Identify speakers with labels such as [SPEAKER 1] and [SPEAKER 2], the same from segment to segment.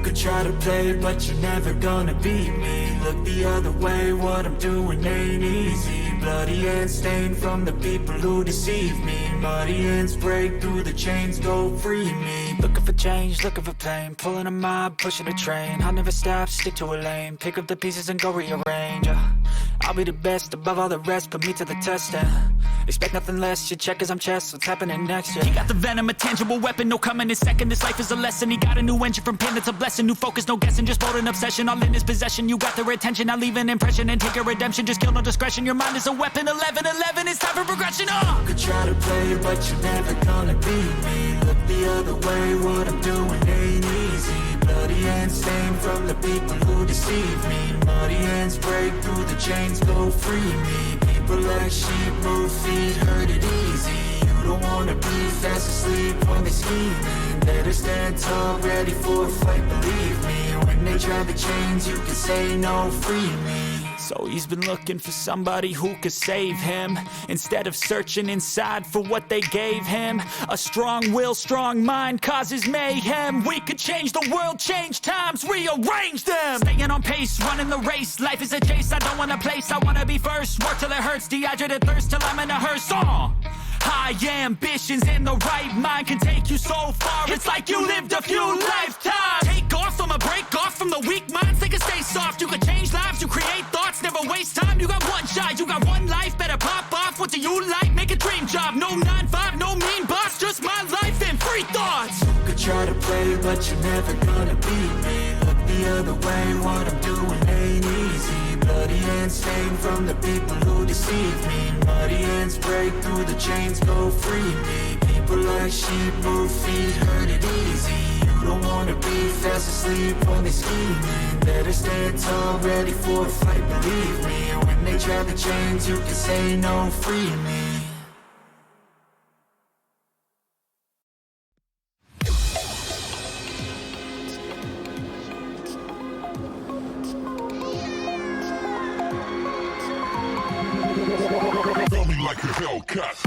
[SPEAKER 1] could try to play, but you're never gonna beat me. Look the other way, what I'm doing ain't easy. Bloody hands stained from the people who deceive me. Muddy hands break through the chains, go free me. Looking for change, looking for pain, pulling a mob, pushing a train. I'll never stop, stick to a lane, pick up the pieces and go rearrange. I'll be the best above all the rest, put me to the test and expect nothing less. You check as I'm chess, what's happening next? Yeah. He got the venom, a tangible weapon, no coming in second. This life is a lesson. He got a new engine from pain, that's a blessing. New focus, no guessing, just bold and obsession. All in his possession, you got their attention. I'll leave an impression and take your redemption. Just kill no discretion, your mind is a weapon. 11-11, it's time for progression. You could try to play, but you're never gonna beat me. Look the other way, what I'm doing ain't easy. Bloody hands stained from the people who deceive me. Muddy hands break through the chains, go free me. People like sheep move feet, hurt it easy. You don't wanna be fast asleep when they're scheming. Better stand tall, ready for a fight, believe me. When they try the chains, you can say no, free me. So he's been looking for somebody who could save him, instead of searching inside for what they gave him. A strong will, strong mind causes mayhem. We could change the world, change times, rearrange them. Staying on pace, running the race. Life is a chase, I don't want a place. I wanna be first, work till it hurts. Dehydrated thirst till I'm in a hearse. High ambitions and the right mind can take you so far. It's like you lived a few lifetimes. Take off, I'ma break off from the weak minds. They can stay soft, you can change lives, you create thoughts. Never waste time, you got one shot, you got one life. Better pop off, what do you like? Make a dream job, no 9-5, no mean boss. Just my life and free thoughts. You could try to play, but you're never gonna beat me. Look the other way, what I'm doing ain't easy. Bloody hands stained from the people who deceive me. Muddy hands break through the chains, go free me. People like sheep move feet, hurt it easy. You don't wanna be fast asleep when they're scheming. Better stand tall, ready for a fight, believe me. When they try the chains, you can say no, free me.
[SPEAKER 2] Like a Hellcat.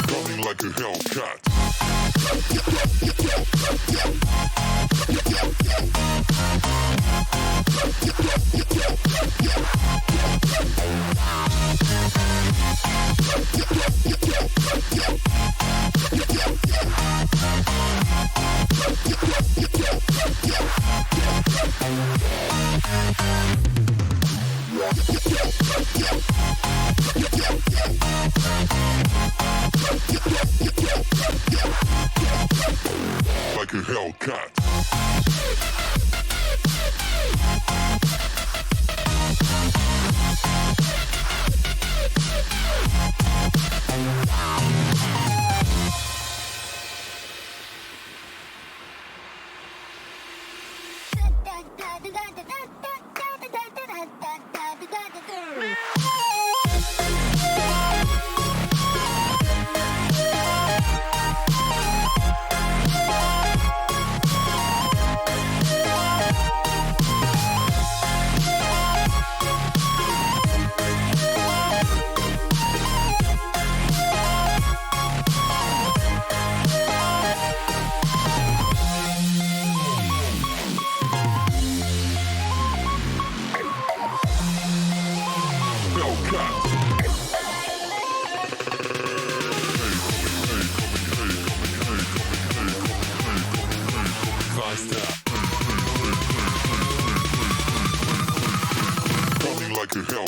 [SPEAKER 2] Running like a Hellcat. Like a Hellcat. Running like a hell.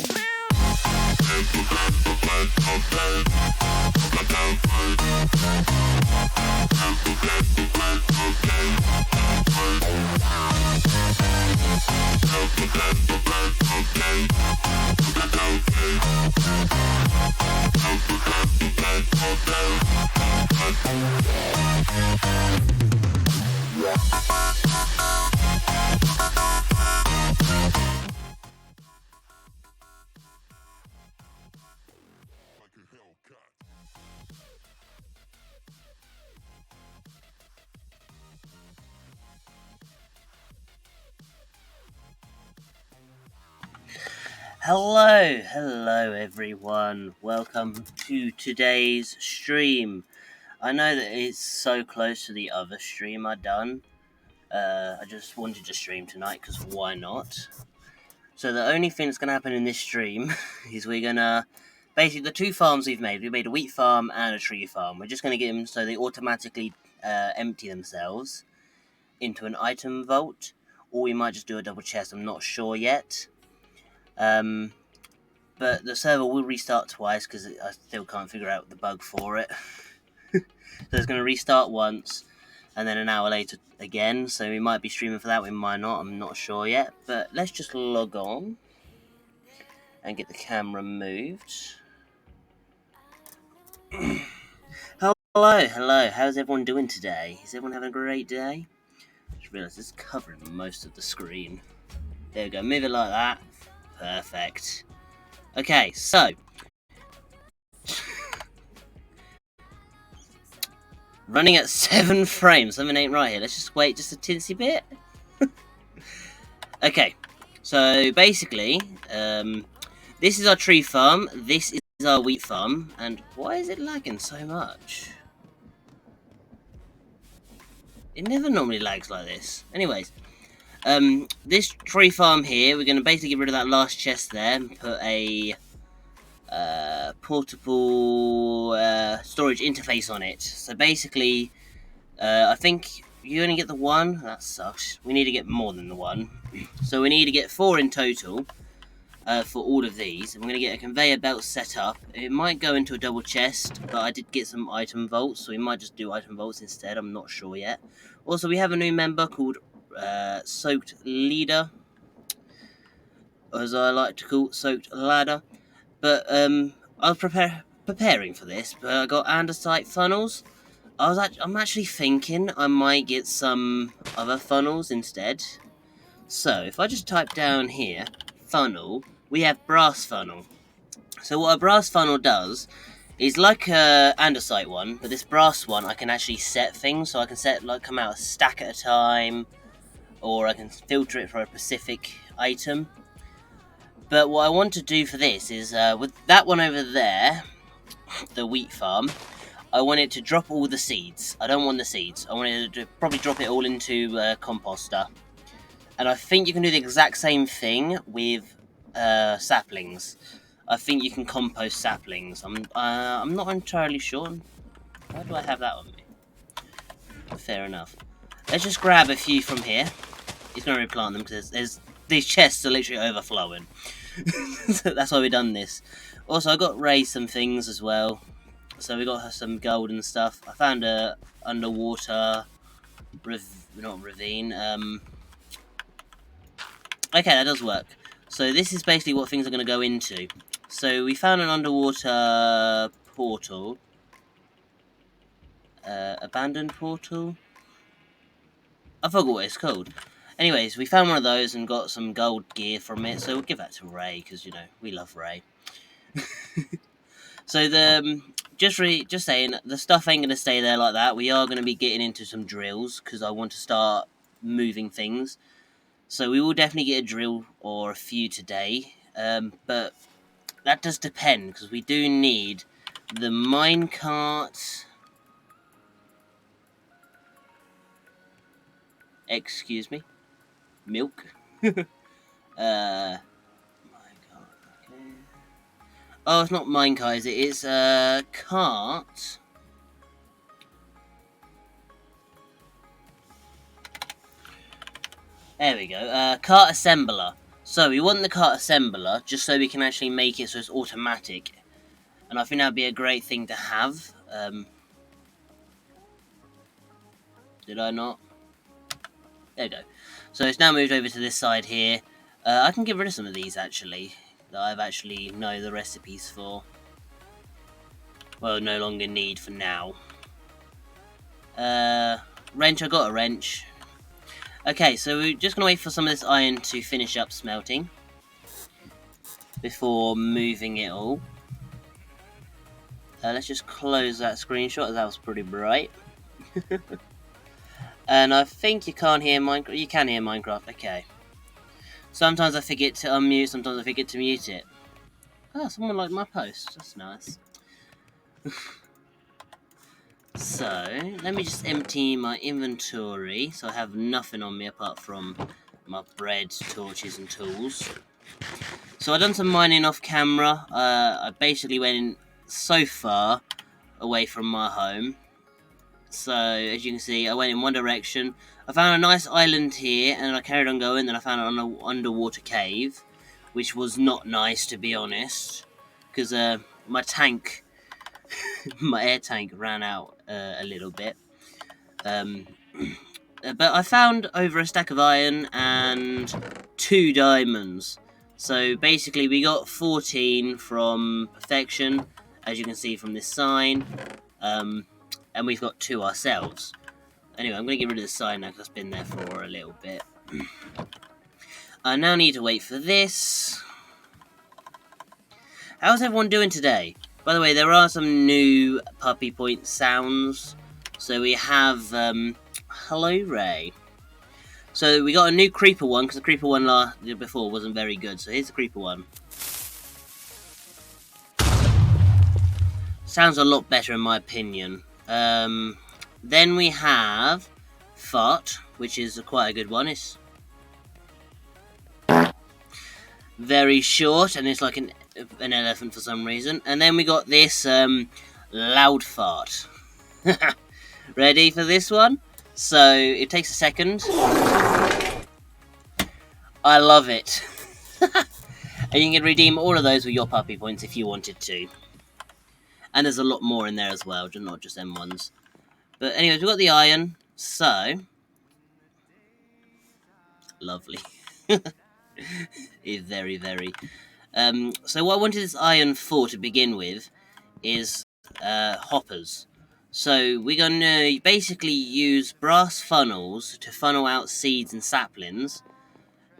[SPEAKER 3] Hello everyone. Welcome to today's stream. I know that it's so close to the other stream I done. I just wanted to stream tonight because why not? So the only thing that's gonna happen in this stream is we're gonna basically the two farms we made a wheat farm and a tree farm. We're just gonna get them so they automatically empty themselves into an item vault, or we might just do a double chest. I'm not sure yet. But the server will restart twice because I still can't figure out the bug for it. So it's going to restart once and then an hour later again. So we might be streaming for that, we might not, I'm not sure yet. But let's just log on and get the camera moved. Hello, how's everyone doing today? Is everyone having a great day? I just realised it's covering most of the screen. There we go, move it like that. Perfect. Okay, so running at 7 frames. Something ain't right here. Let's just wait just a tinsy bit. Okay, so basically, this is our tree farm. This is our wheat farm. And why is it lagging so much? It never normally lags like this. Anyways, this tree farm here, we're going to basically get rid of that last chest there and put a portable storage interface on it. So basically, I think you only get the one. That sucks. We need to get more than the one. So we need to get 4 in total for all of these. I'm going to get a conveyor belt set up. It might go into a double chest, but I did get some item vaults, so we might just do item vaults instead. I'm not sure yet. Also, we have a new member called Soaked Leader, as I like to call Soaked Ladder. But I was preparing for this, but I got andesite funnels. I'm actually thinking I might get some other funnels instead. So if I just type down here, funnel, we have brass funnel. So what a brass funnel does is like a andesite one, but this brass one I can actually set things. So I can set come out a stack at a time, or I can filter it for a specific item. But what I want to do for this is, with that one over there, the wheat farm, I want it to drop all the seeds. I don't want the seeds. I want it to probably drop it all into a composter. And I think you can do the exact same thing with saplings. I think you can compost saplings. I'm not entirely sure. Why do I have that on me? Fair enough. Let's just grab a few from here. He's going to replant them because these chests are literally overflowing. So that's why we've done this. Also, I got Ray some things as well. So we got some gold and stuff. I found a underwater ravine. Okay, that does work. So this is basically what things are going to go into. So we found an underwater portal. Abandoned portal? I forgot what it's called. Anyways, we found one of those and got some gold gear from it, so we'll give that to Ray, because, you know, we love Ray. So just saying, the stuff ain't going to stay there like that. We are going to be getting into some drills, because I want to start moving things. So we will definitely get a drill or a few today, but that does depend, because we do need the minecart. Excuse me. Milk. Okay. Oh, it's not minecart, is it? It's a cart. There we go. Cart assembler. So we want the cart assembler just so we can actually make it so it's automatic. And I think that'd be a great thing to have. Did I not? There we go. So it's now moved over to this side here. I can get rid of some of these actually, that I've actually know the recipes for. Well, no longer need for now. Wrench, I got a wrench. Okay, so we're just going to wait for some of this iron to finish up smelting before moving it all. Let's just close that screenshot, that was pretty bright. And I think you can't hear Minecraft. You can hear Minecraft, okay. Sometimes I forget to unmute, sometimes I forget to mute it. Oh, someone liked my post. That's nice. So, let me just empty my inventory so I have nothing on me apart from my bread, torches and tools. So I done some mining off camera. I basically went so far away from my home. So, as you can see, I went in one direction. I found a nice island here, and I carried on going. Then I found an underwater cave, which was not nice, to be honest, because my tank, my air tank, ran out a little bit. But I found over a stack of iron and 2 diamonds. So basically, we got 14 from perfection, as you can see from this sign. And we've got 2 ourselves. Anyway, I'm going to get rid of the sign now because it's been there for a little bit. I now need to wait for this. How's everyone doing today? By the way, there are some new puppy point sounds. So we have, hello Ray. So we got a new creeper one, because the creeper one before wasn't very good. So here's the creeper one. Sounds a lot better in my opinion. Then we have Fart, which is quite a good one. It's very short, and it's like an elephant for some reason. And then we got this loud fart. Ready for this one? So it takes a second. I love it. And you can redeem all of those with your puppy points if you wanted to. And there's a lot more in there as well, not just them ones. But anyways, we've got the iron, so... Lovely. It's very, very... So what I wanted this iron for to begin with is hoppers. So we're going to basically use brass funnels to funnel out seeds and saplings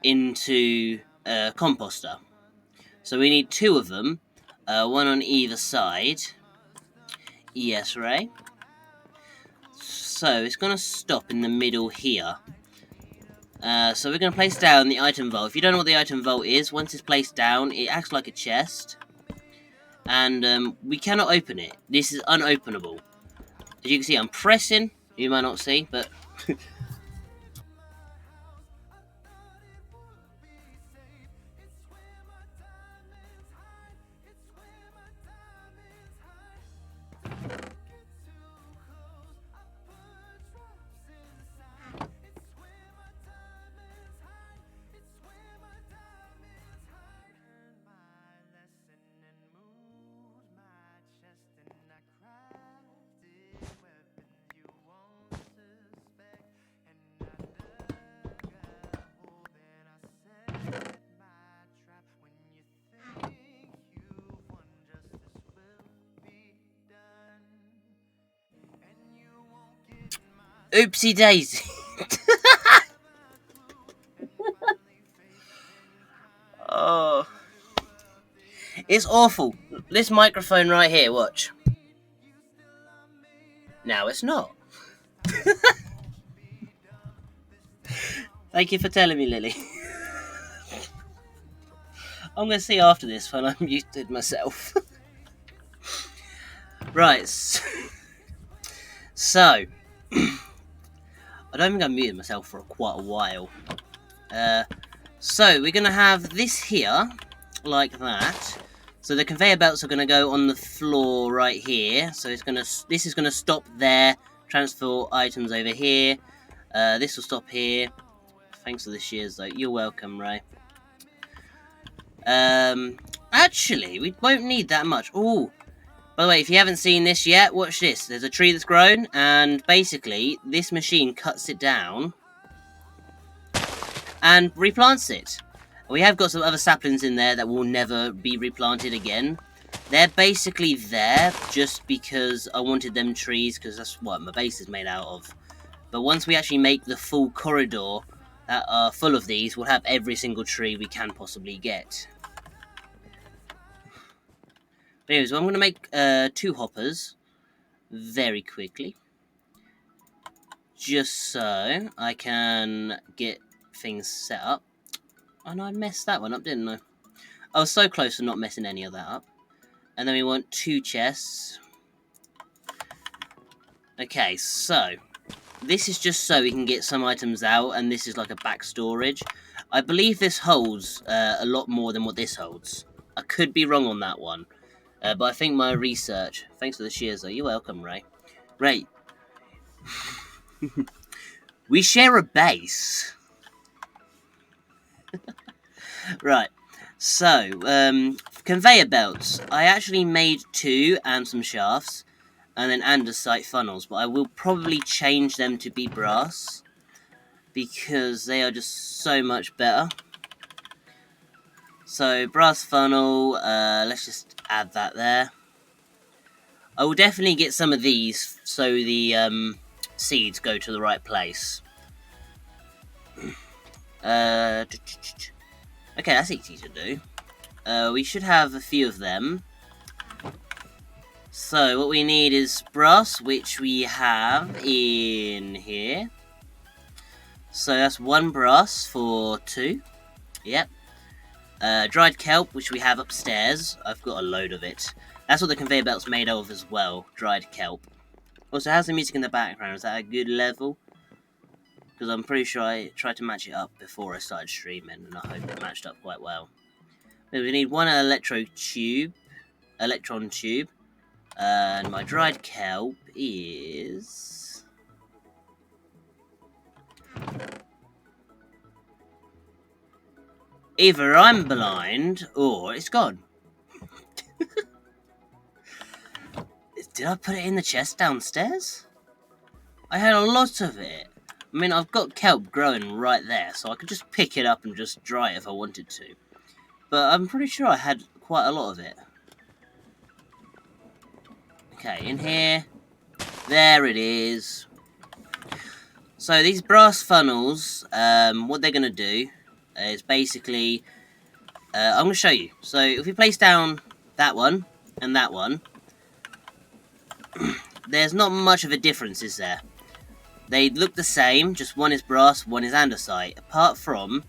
[SPEAKER 3] into a composter. So we need 2 of them, one on either side. Yes, Ray? So it's going to stop in the middle here. So we're going to place down the item vault. If you don't know what the item vault is, once it's placed down, it acts like a chest. And we cannot open it. This is unopenable. As you can see, I'm pressing. You might not see, but... Oopsie daisy. Oh. It's awful. This microphone right here, watch. Now it's not. Thank you for telling me, Lily. I'm going to see after this when I muted myself. Right. So. I don't think I muted myself for quite a while. So we're going to have this here, like that. So the conveyor belts are going to go on the floor right here. So it's this is going to stop there, transfer items over here. This will stop here. Thanks for the shears though. You're welcome, Ray. Actually, we won't need that much. Ooh. By the way, if you haven't seen this yet, watch this. There's a tree that's grown, and basically, this machine cuts it down and replants it. We have got some other saplings in there that will never be replanted again. They're basically there just because I wanted them trees, because that's what my base is made out of. But once we actually make the full corridor that are full of these, we'll have every single tree we can possibly get. Anyways, so I'm going to make 2 hoppers very quickly, just so I can get things set up. And I messed that one up, didn't I? I was so close to not messing any of that up. And then we want 2 chests. Okay, so this is just so we can get some items out, and this is like a back storage. I believe this holds a lot more than what this holds. I could be wrong on that one. But I think my research... Thanks for the shears, though. You're welcome, Ray. Ray. We share a base. Right. So, conveyor belts. I actually made 2 and some shafts. And then andesite funnels. But I will probably change them to be brass. Because they are just so much better. So, brass funnel. Let's just add that there. I will definitely get some of these so the seeds go to the right place. Okay, that's easy to do. We should have a few of them. So what we need is brass, which we have in here. So that's 1 brass for 2. Yep. Dried kelp, which we have upstairs. I've got a load of it. That's what the conveyor belt's made of as well, dried kelp. Also, how's the music in the background? Is that a good level? Because I'm pretty sure I tried to match it up before I started streaming, and I hope it matched up quite well. But we need 1 electron tube, and my dried kelp is... Either I'm blind, or it's gone. Did I put it in the chest downstairs? I had a lot of it. I mean, I've got kelp growing right there, so I could just pick it up and just dry it if I wanted to. But I'm pretty sure I had quite a lot of it. Okay, in here. There it is. So these brass funnels, what they're going to do is basically... I'm going to show you. So if we place down that one and that one, there's not much of a difference, is there? They look the same, just one is brass, one is andesite. Apart from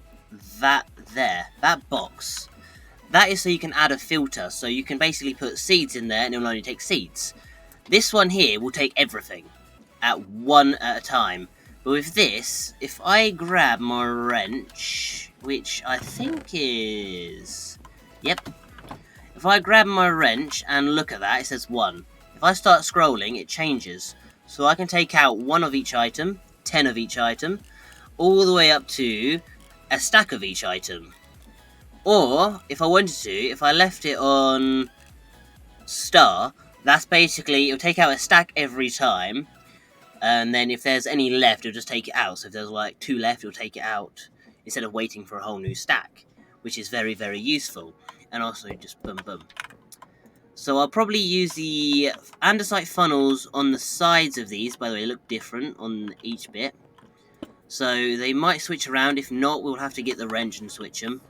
[SPEAKER 3] that there, that box. That is so you can add a filter, so you can basically put seeds in there and it will only take seeds. This one here will take everything, at one at a time. But with this, if I grab my wrench, which I think is... Yep. If I grab my wrench and look at that, it says 1. If I start scrolling, it changes. So I can take out 1 of each item, 10 of each item, all the way up to a stack of each item. Or, if I wanted to, if I left it on star, that's basically, it'll take out a stack every time. And then if there's any left, it'll just take it out. So if there's like 2 left, it'll take it out. Instead of waiting for a whole new stack. Which is very, very useful. And also just boom, boom. So I'll probably use the andesite funnels on the sides of these. By the way, they look different on each bit. So they might switch around. If not, we'll have to get the wrench and switch them.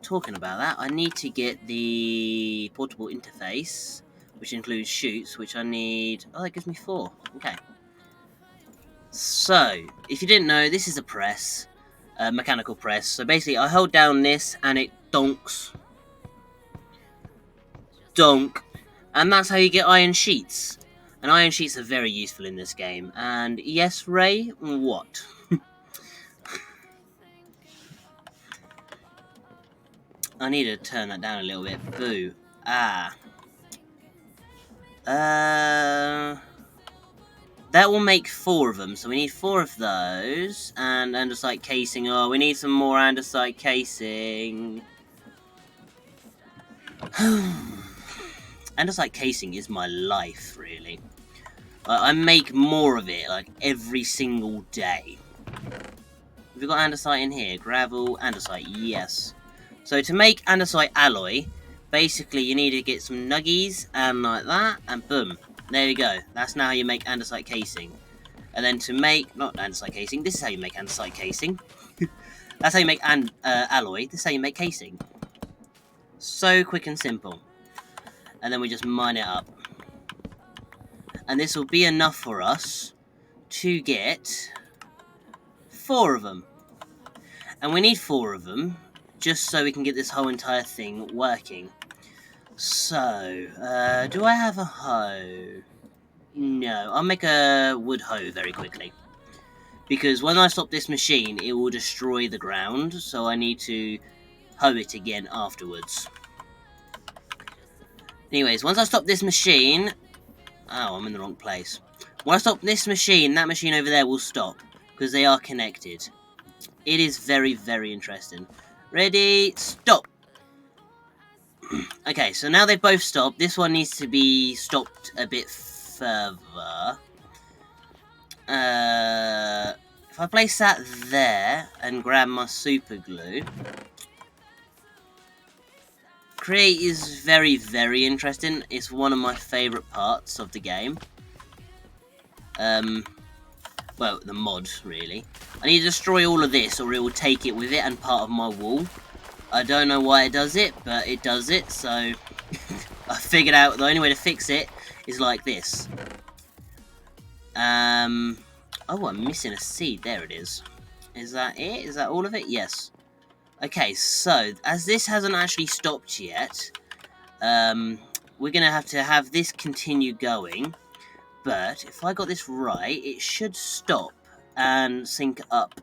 [SPEAKER 3] Talking about that, I need to get the portable interface, which includes chutes, which I need... Oh, that gives me 4. Okay. So, if you didn't know, this is a press. A mechanical press. So basically, I hold down this, and it donks. Donk. And that's how you get iron sheets. And iron sheets are very useful in this game. And yes, Ray, what? I need to turn that down a little bit. Boo. Ah. That will make 4 of them. So we need 4 of those. And andesite casing. Oh, we need some more andesite casing. Andesite casing is my life, really. I make more of it, like, every single day. Have we got andesite in here? Gravel, andesite, yes. So to make andesite alloy, basically you need to get some nuggies, and like that, and boom. There you go. That's now how you make andesite casing. And then to make, not andesite casing, this is how you make andesite casing. That's how you make alloy, this is how you make casing. So quick and simple. And then we just mine it up. And this will be enough for us to get 4 of them. And we need 4 of them, just so we can get this whole entire thing working. So, do I have a hoe? No, I'll make a wood hoe very quickly. Because when I stop this machine, it will destroy the ground, so I need to hoe it again afterwards. Anyways, once I stop this machine... Oh, I'm in the wrong place. When I stop this machine, that machine over there will stop, because they are connected. It is very, very interesting. Ready, stop! Okay, so now they've both stopped. This one needs to be stopped a bit further. If I place that there and grab my super glue, create is very, very interesting. It's one of my favourite parts of the game. Well, the mod, really. I need to destroy all of this or it will take it with it and part of my wall. I don't know why it does it, but it does it, so I figured out the only way to fix it is like this. Oh, I'm missing a seed. There it is. Is that it? Is that all of it? Yes. Okay, so, as this hasn't actually stopped yet, we're going to have this continue going. But, if I got this right, it should stop and sync up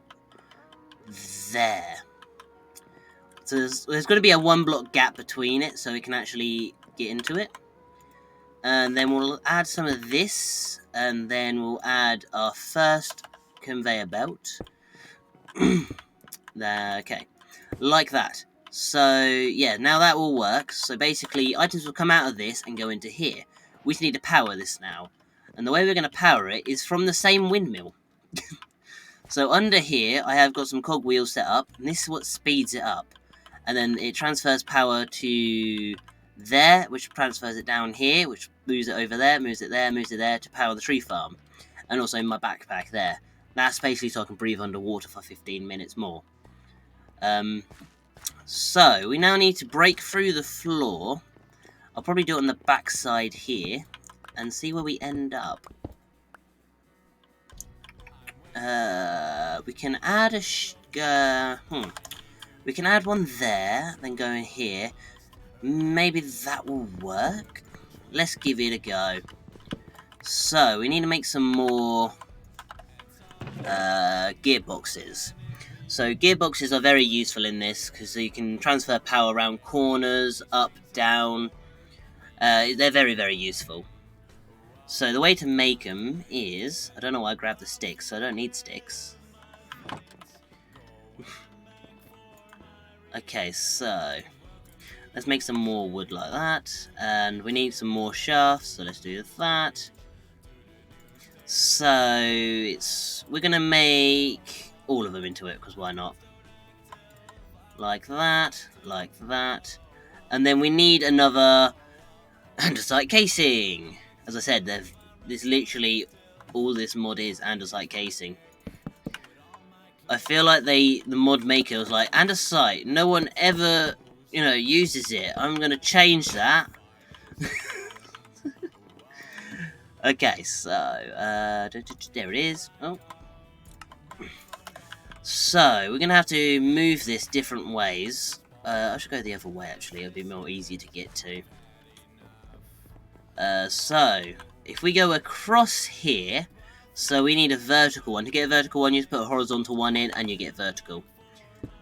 [SPEAKER 3] there. So there's going to be a 1 block gap between it, so we can actually get into it. And then we'll add some of this, and then we'll add our first conveyor belt. Okay, like that. So, yeah, now that will work. So basically, items will come out of this and go into here. We just need to power this now. And the way we're going to power it is from the same windmill. So under here, I have got some cogwheels set up, and this is what speeds it up. And then it transfers power to there, which transfers it down here, which moves it over there, moves it there to power the tree farm. And also my backpack there. That's basically so I can breathe underwater for 15 minutes more. So, we now need to break through the floor. I'll probably do it on the back side here, and see where we end up. We can add we can add one there, then go in here. Maybe that will work. Let's give it a go. So, we need to make some more gearboxes. So, gearboxes are very useful in this, because you can transfer power around corners, up, down. They're very, very useful. So, the way to make them is... I don't know why I grabbed the sticks, so I don't need sticks. Okay, so... let's make some more wood like that. And we need some more shafts, so let's do that. So, we're going to make all of them into it, because why not? Like that, like that. And then we need another andesite casing. As I said, this literally, all this mod is andesite casing. I feel like the mod maker was like, andesite, no one ever, uses it. I'm going to change that. Okay, so, there it is. Oh. So, we're going to have to move this different ways. I should go the other way, actually. It'll be more easy to get to. So, if we go across here, so we need a vertical one. To get a vertical one, you just put a horizontal one in, and you get vertical.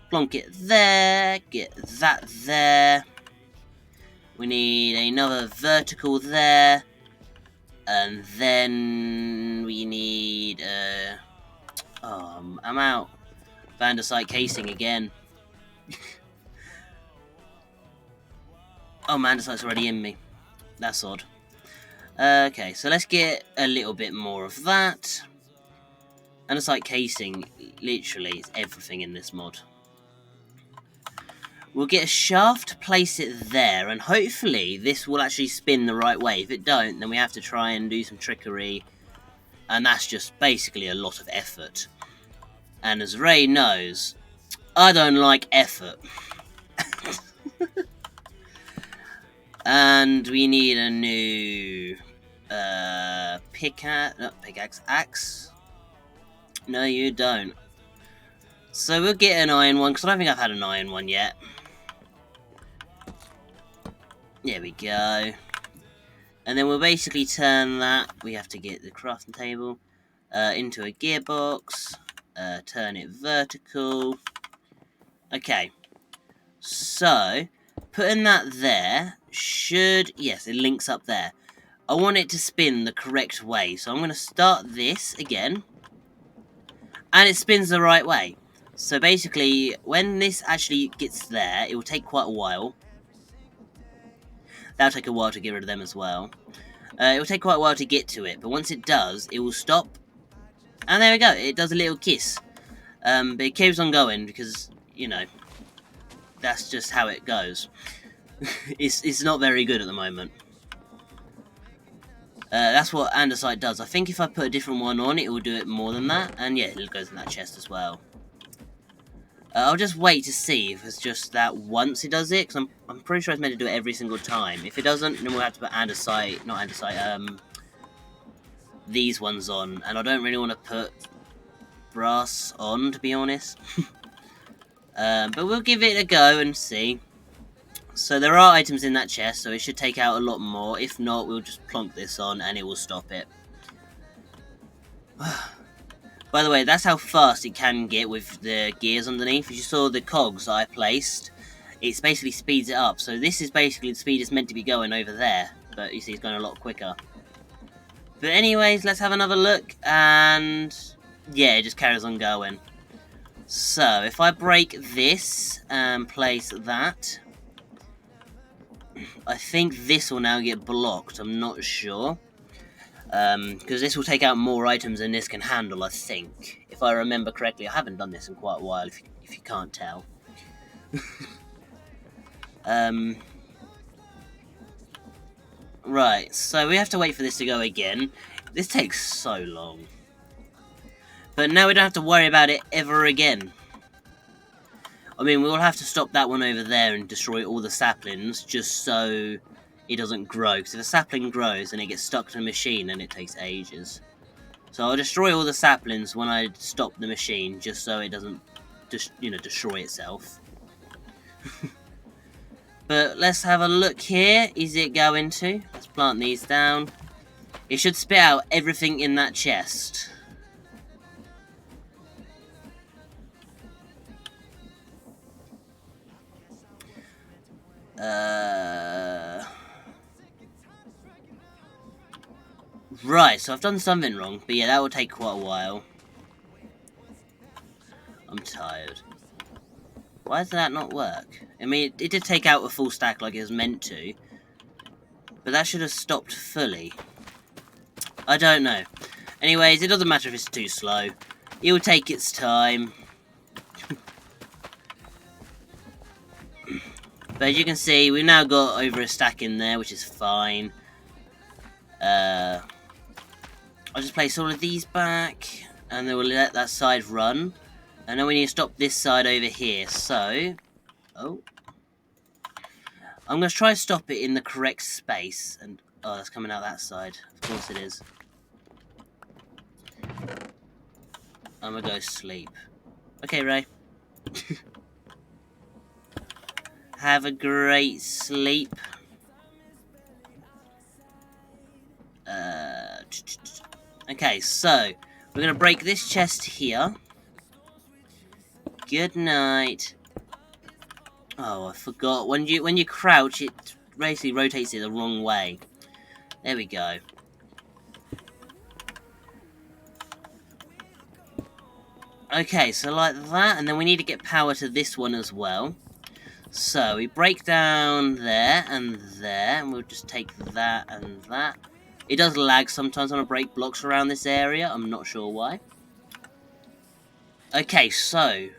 [SPEAKER 3] Plonk it there, get that there. We need another vertical there. And then we need, I'm out. Andesite casing again. Oh, my andesite's already in me. That's odd. Okay, so let's get a little bit more of that. Andesite casing, literally, is everything in this mod. We'll get a shaft to place it there, and hopefully this will actually spin the right way. If it don't, then we have to try and do some trickery, and that's just basically a lot of effort. And as Ray knows, I don't like effort. And we need a new pickaxe. No, you don't. So we'll get an iron one, because I don't think I've had an iron one yet. There we go. And then we'll basically turn that, we have to get the crafting table, into a gearbox, turn it vertical. Okay, so, putting that there should, yes, it links up there. I want it to spin the correct way, so I'm going to start this again, and it spins the right way. So basically, when this actually gets there, it will take quite a while. That'll take a while to get rid of them as well. It will take quite a while to get to it, but once it does, it will stop. And there we go, it does a little kiss. But it keeps on going, because, you know, that's just how it goes. It's not very good at the moment. That's what andesite does. I think if I put a different one on, it will do it more than that. And yeah, it goes in that chest as well. I'll just wait to see if it's just that once it does it, because I'm pretty sure it's meant to do it every single time. If it doesn't, then we'll have to put andesite, not andesite, these ones on. And I don't really want to put brass on, to be honest. But we'll give it a go and see. So there are items in that chest, so it should take out a lot more. If not, we'll just plonk this on and it will stop it. By the way, that's how fast it can get with the gears underneath. As you saw the cogs that I placed, it basically speeds it up. So this is basically the speed it's meant to be going over there. But you see it's going a lot quicker. But anyways, let's have another look. And yeah, it just carries on going. So if I break this and place that, I think this will now get blocked. I'm not sure. Because this will take out more items than this can handle, I think. If I remember correctly, I haven't done this in quite a while, if you can't tell. Right, so we have to wait for this to go again. This takes so long. But now we don't have to worry about it ever again. I mean, we'll have to stop that one over there and destroy all the saplings, just so it doesn't grow, because if a sapling grows and it gets stuck to the machine, then it takes ages. So I'll destroy all the saplings when I stop the machine, just so it doesn't, destroy itself. But let's have a look here. Is it going to? Let's plant these down. It should spit out everything in that chest. Right, so I've done something wrong, but yeah, that will take quite a while. I'm tired. Why does that not work? I mean, it did take out a full stack like it was meant to, but that should have stopped fully. I don't know. Anyways, it doesn't matter if it's too slow. It will take its time. But as you can see, we've now got over a stack in there, which is fine. I'll just place all of these back, and then we'll let that side run. And then we need to stop this side over here, so... Oh. I'm going to try to stop it in the correct space, and... Oh, that's coming out that side. Of course it is. I'm going to go sleep. Okay, Ray. Have a great sleep. Okay, so we're gonna break this chest here. Good night. Oh, I forgot. When you crouch, it basically rotates it the wrong way. There we go. Okay, so like that, and then we need to get power to this one as well. So we break down there, and we'll just take that and that. It does lag sometimes when I break blocks around this area, I'm not sure why. Okay, so,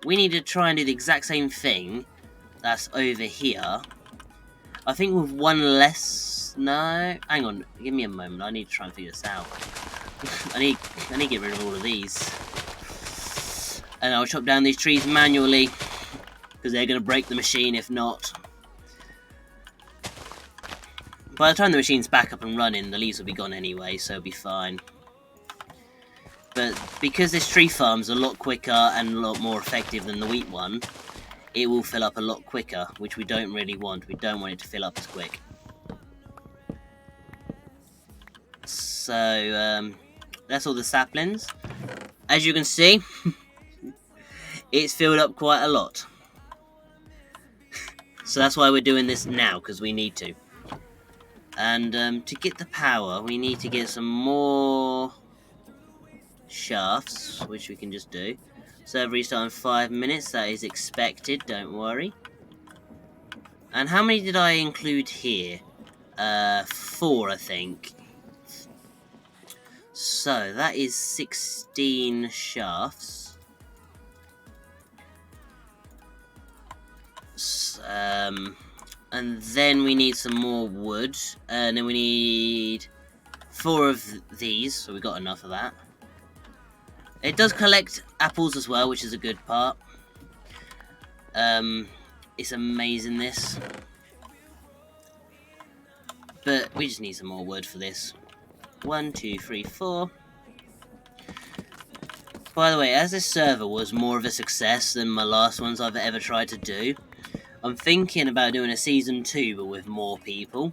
[SPEAKER 3] we need to try and do the exact same thing that's over here. I think with one less... No, hang on, give me a moment, I need to try and figure this out. I need to get rid of all of these. And I'll chop down these trees manually, because they're going to break the machine if not. By the time the machine's back up and running, the leaves will be gone anyway, so it'll be fine. But because this tree farm's a lot quicker and a lot more effective than the wheat one, it will fill up a lot quicker, which we don't really want. We don't want it to fill up as quick. So, that's all the saplings. As you can see, it's filled up quite a lot. So that's why we're doing this now, because we need to. And to get the power, we need to get some more shafts, which we can just do. Server restart in 5 minutes, that is expected, don't worry. And how many did I include here? 4, I think. So, that is 16 shafts. And then we need some more wood. And then we need 4 of these, so we got enough of that. It does collect apples as well, which is a good part. It's amazing, this. But we just need some more wood for this. 1, 2, 3, 4. By the way, as this server was more of a success than my last ones I've ever tried to do, I'm thinking about doing a Season 2, but with more people.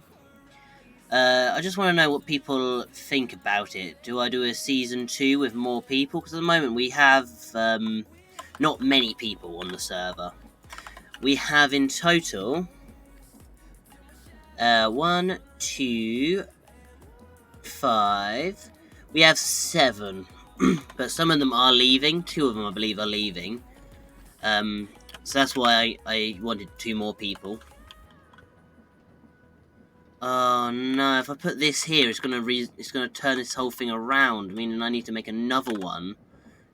[SPEAKER 3] I just want to know what people think about it. Do I do a Season 2 with more people? Because at the moment we have not many people on the server. We have in total 1, 2, 5. We have 7. But some of them are leaving. 2 of them, I believe, are leaving. So that's why I wanted 2 more people. Oh no! If I put this here, it's gonna turn this whole thing around. Meaning I need to make another one,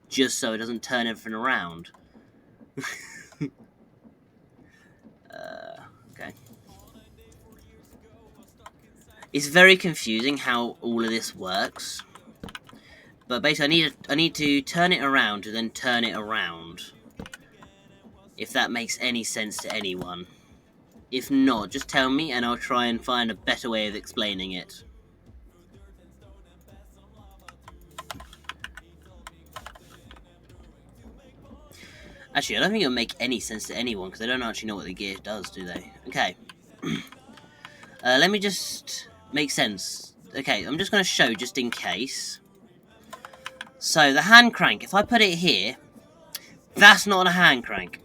[SPEAKER 3] just so it doesn't turn everything around. Okay. It's very confusing how all of this works. But basically, I need to turn it around to then turn it around. If that makes any sense to anyone. If not, just tell me and I'll try and find a better way of explaining it. Actually, I don't think it'll make any sense to anyone because they don't actually know what the gear does, do they? Okay. Let me just make sense. Okay, I'm just going to show just in case. So, the hand crank, if I put it here, that's not a hand crank.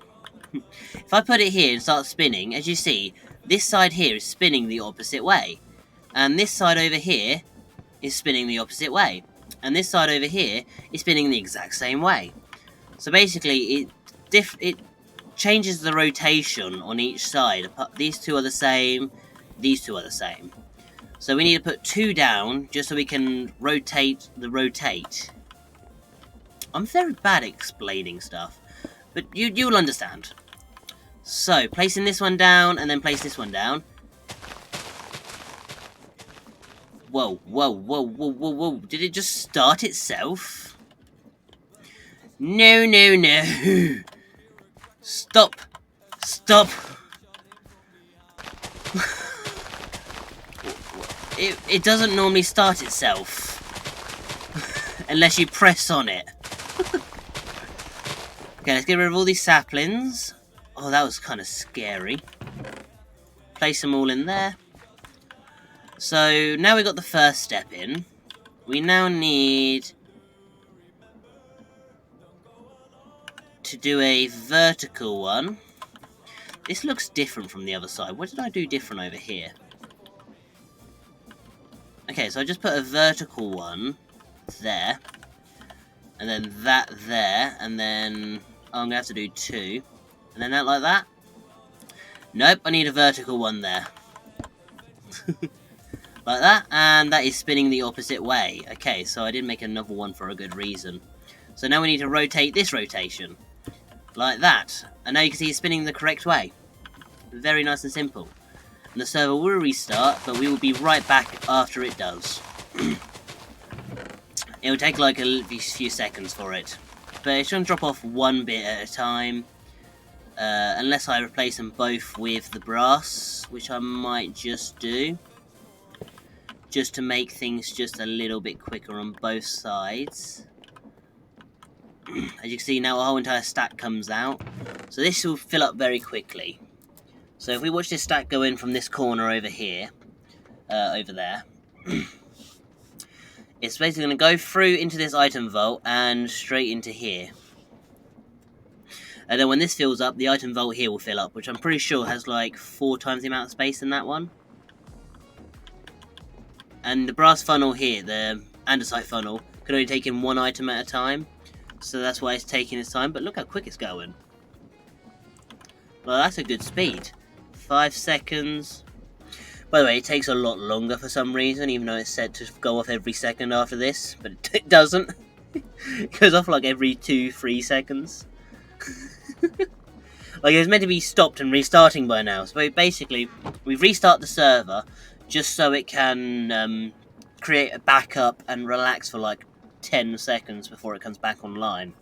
[SPEAKER 3] If I put it here and start spinning, as you see, this side here is spinning the opposite way. And this side over here is spinning the opposite way. And this side over here is spinning the exact same way. So basically, it changes the rotation on each side. These 2 are the same, these 2 are the same. So we need to put 2 down, just so we can rotate the rotate. I'm very bad at explaining stuff, but you'll understand. So, placing this one down, and then place this one down. Whoa, whoa, whoa, whoa, whoa, whoa. Did it just start itself? No, no, no. Stop. Stop. It doesn't normally start itself. Unless you press on it. Okay, let's get rid of all these saplings. Oh, that was kind of scary. Place them all in there. So, now we've got the first step in. We now need to do a vertical one. This looks different from the other side. What did I do different over here? Okay, so I just put a vertical one there. And then that there. And then I'm going to have to do 2. And then that like that. Nope, I need a vertical one there. Like that, and that is spinning the opposite way. Okay, so I did make another one for a good reason. So now we need to rotate this rotation. Like that. And now you can see it's spinning the correct way. Very nice and simple. And the server will restart, but we will be right back after it does. It will take like a few seconds for it. But it's going to drop off one bit at a time. Unless I replace them both with the brass, which I might just do. Just to make things just a little bit quicker on both sides. As you can see now, a whole entire stack comes out. So this will fill up very quickly. So if we watch this stack go in from this corner over here, over there, it's basically going to go through into this item vault and straight into here. And then when this fills up, the item vault here will fill up, which I'm pretty sure has like 4 times the amount of space in that one. And the brass funnel here, the andesite funnel, can only take in 1 item at a time. So that's why it's taking its time, but look how quick it's going. Well, that's a good speed. 5 seconds. By the way, it takes a lot longer for some reason, even though it's set to go off every second after this, but it doesn't. It goes off like every 2-3 seconds. Like, it's meant to be stopped and restarting by now. So basically, we restart the server just so it can create a backup and relax for like 10 seconds before it comes back online.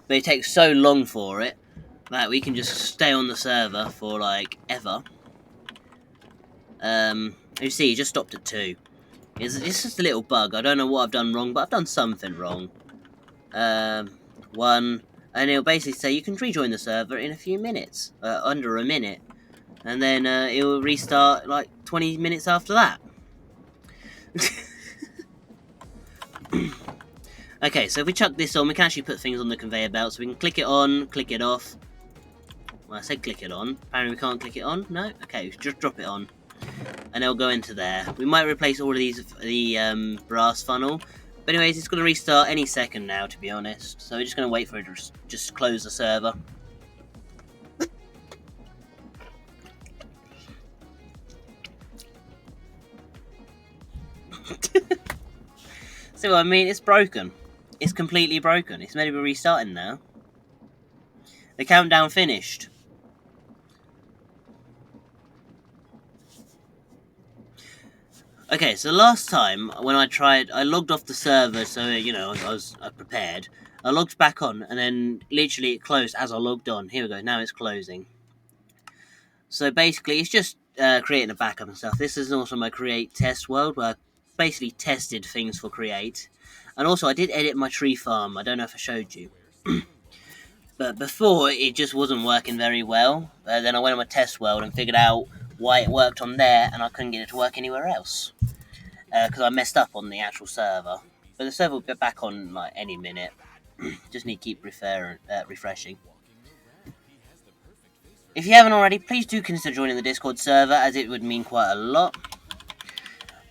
[SPEAKER 3] But it takes so long for it that we can just stay on the server for like ever. You see, it just stopped at 2. It's just a little bug. I don't know what I've done wrong, but I've done something wrong. 1, and it'll basically say you can rejoin the server in a few minutes, under a minute, and then it will restart like 20 minutes after that. Okay, so if we chuck this on, we can actually put things on the conveyor belt, so we can click it on, click it off. Well, I said click it on. Apparently we can't click it on. No? Okay, just drop it on. And it'll go into there. We might replace all of these with the brass funnel. But anyways, it's going to restart any second now, to be honest. So we're just going to wait for it to just close the server. See what I mean? It's broken. It's completely broken. It's meant to be restarting now. The countdown finished. Okay, so last time when I tried, I logged off the server, so you know I was prepared. I logged back on, and then literally it closed as I logged on. Here we go. Now it's closing. So basically, it's just creating a backup and stuff. This is also my Create test world, where I basically tested things for Create, and also I did edit my tree farm. I don't know if I showed you, but before it just wasn't working very well. Then I went on my test world and figured out why it worked on there, and I couldn't get it to work anywhere else. Because I messed up on the actual server. But the server will get back on like any minute. Just need to keep refreshing. If you haven't already, please do consider joining the Discord server, as it would mean quite a lot.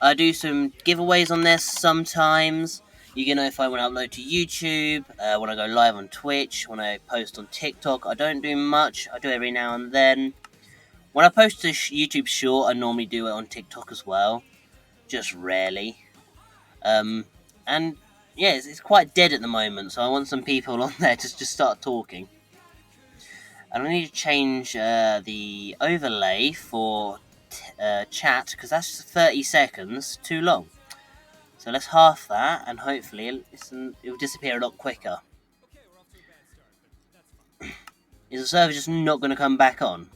[SPEAKER 3] I do some giveaways on there sometimes. You get notified when I upload to YouTube, when I go live on Twitch, when I post on TikTok. I don't do much. I do every now and then. When I post a YouTube short, I normally do it on TikTok as well. Just rarely. And yeah, it's quite dead at the moment, so I want some people on there to just start talking. And I need to change the overlay for chat, because that's 30 seconds too long. So let's half that, and hopefully it'll disappear a lot quicker. Is the server just not going to come back on?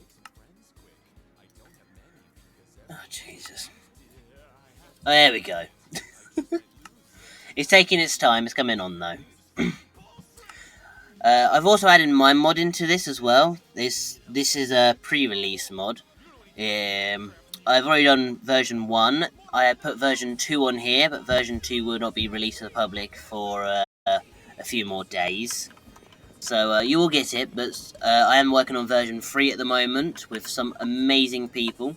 [SPEAKER 3] Oh, Jesus. Oh, there we go. It's taking its time. It's coming on, though. I've also added my mod into this as well. This is a pre-release mod. I've already done version 1. I put version 2 on here, but version 2 will not be released to the public for a few more days. So you will get it, but I am working on version 3 at the moment with some amazing people.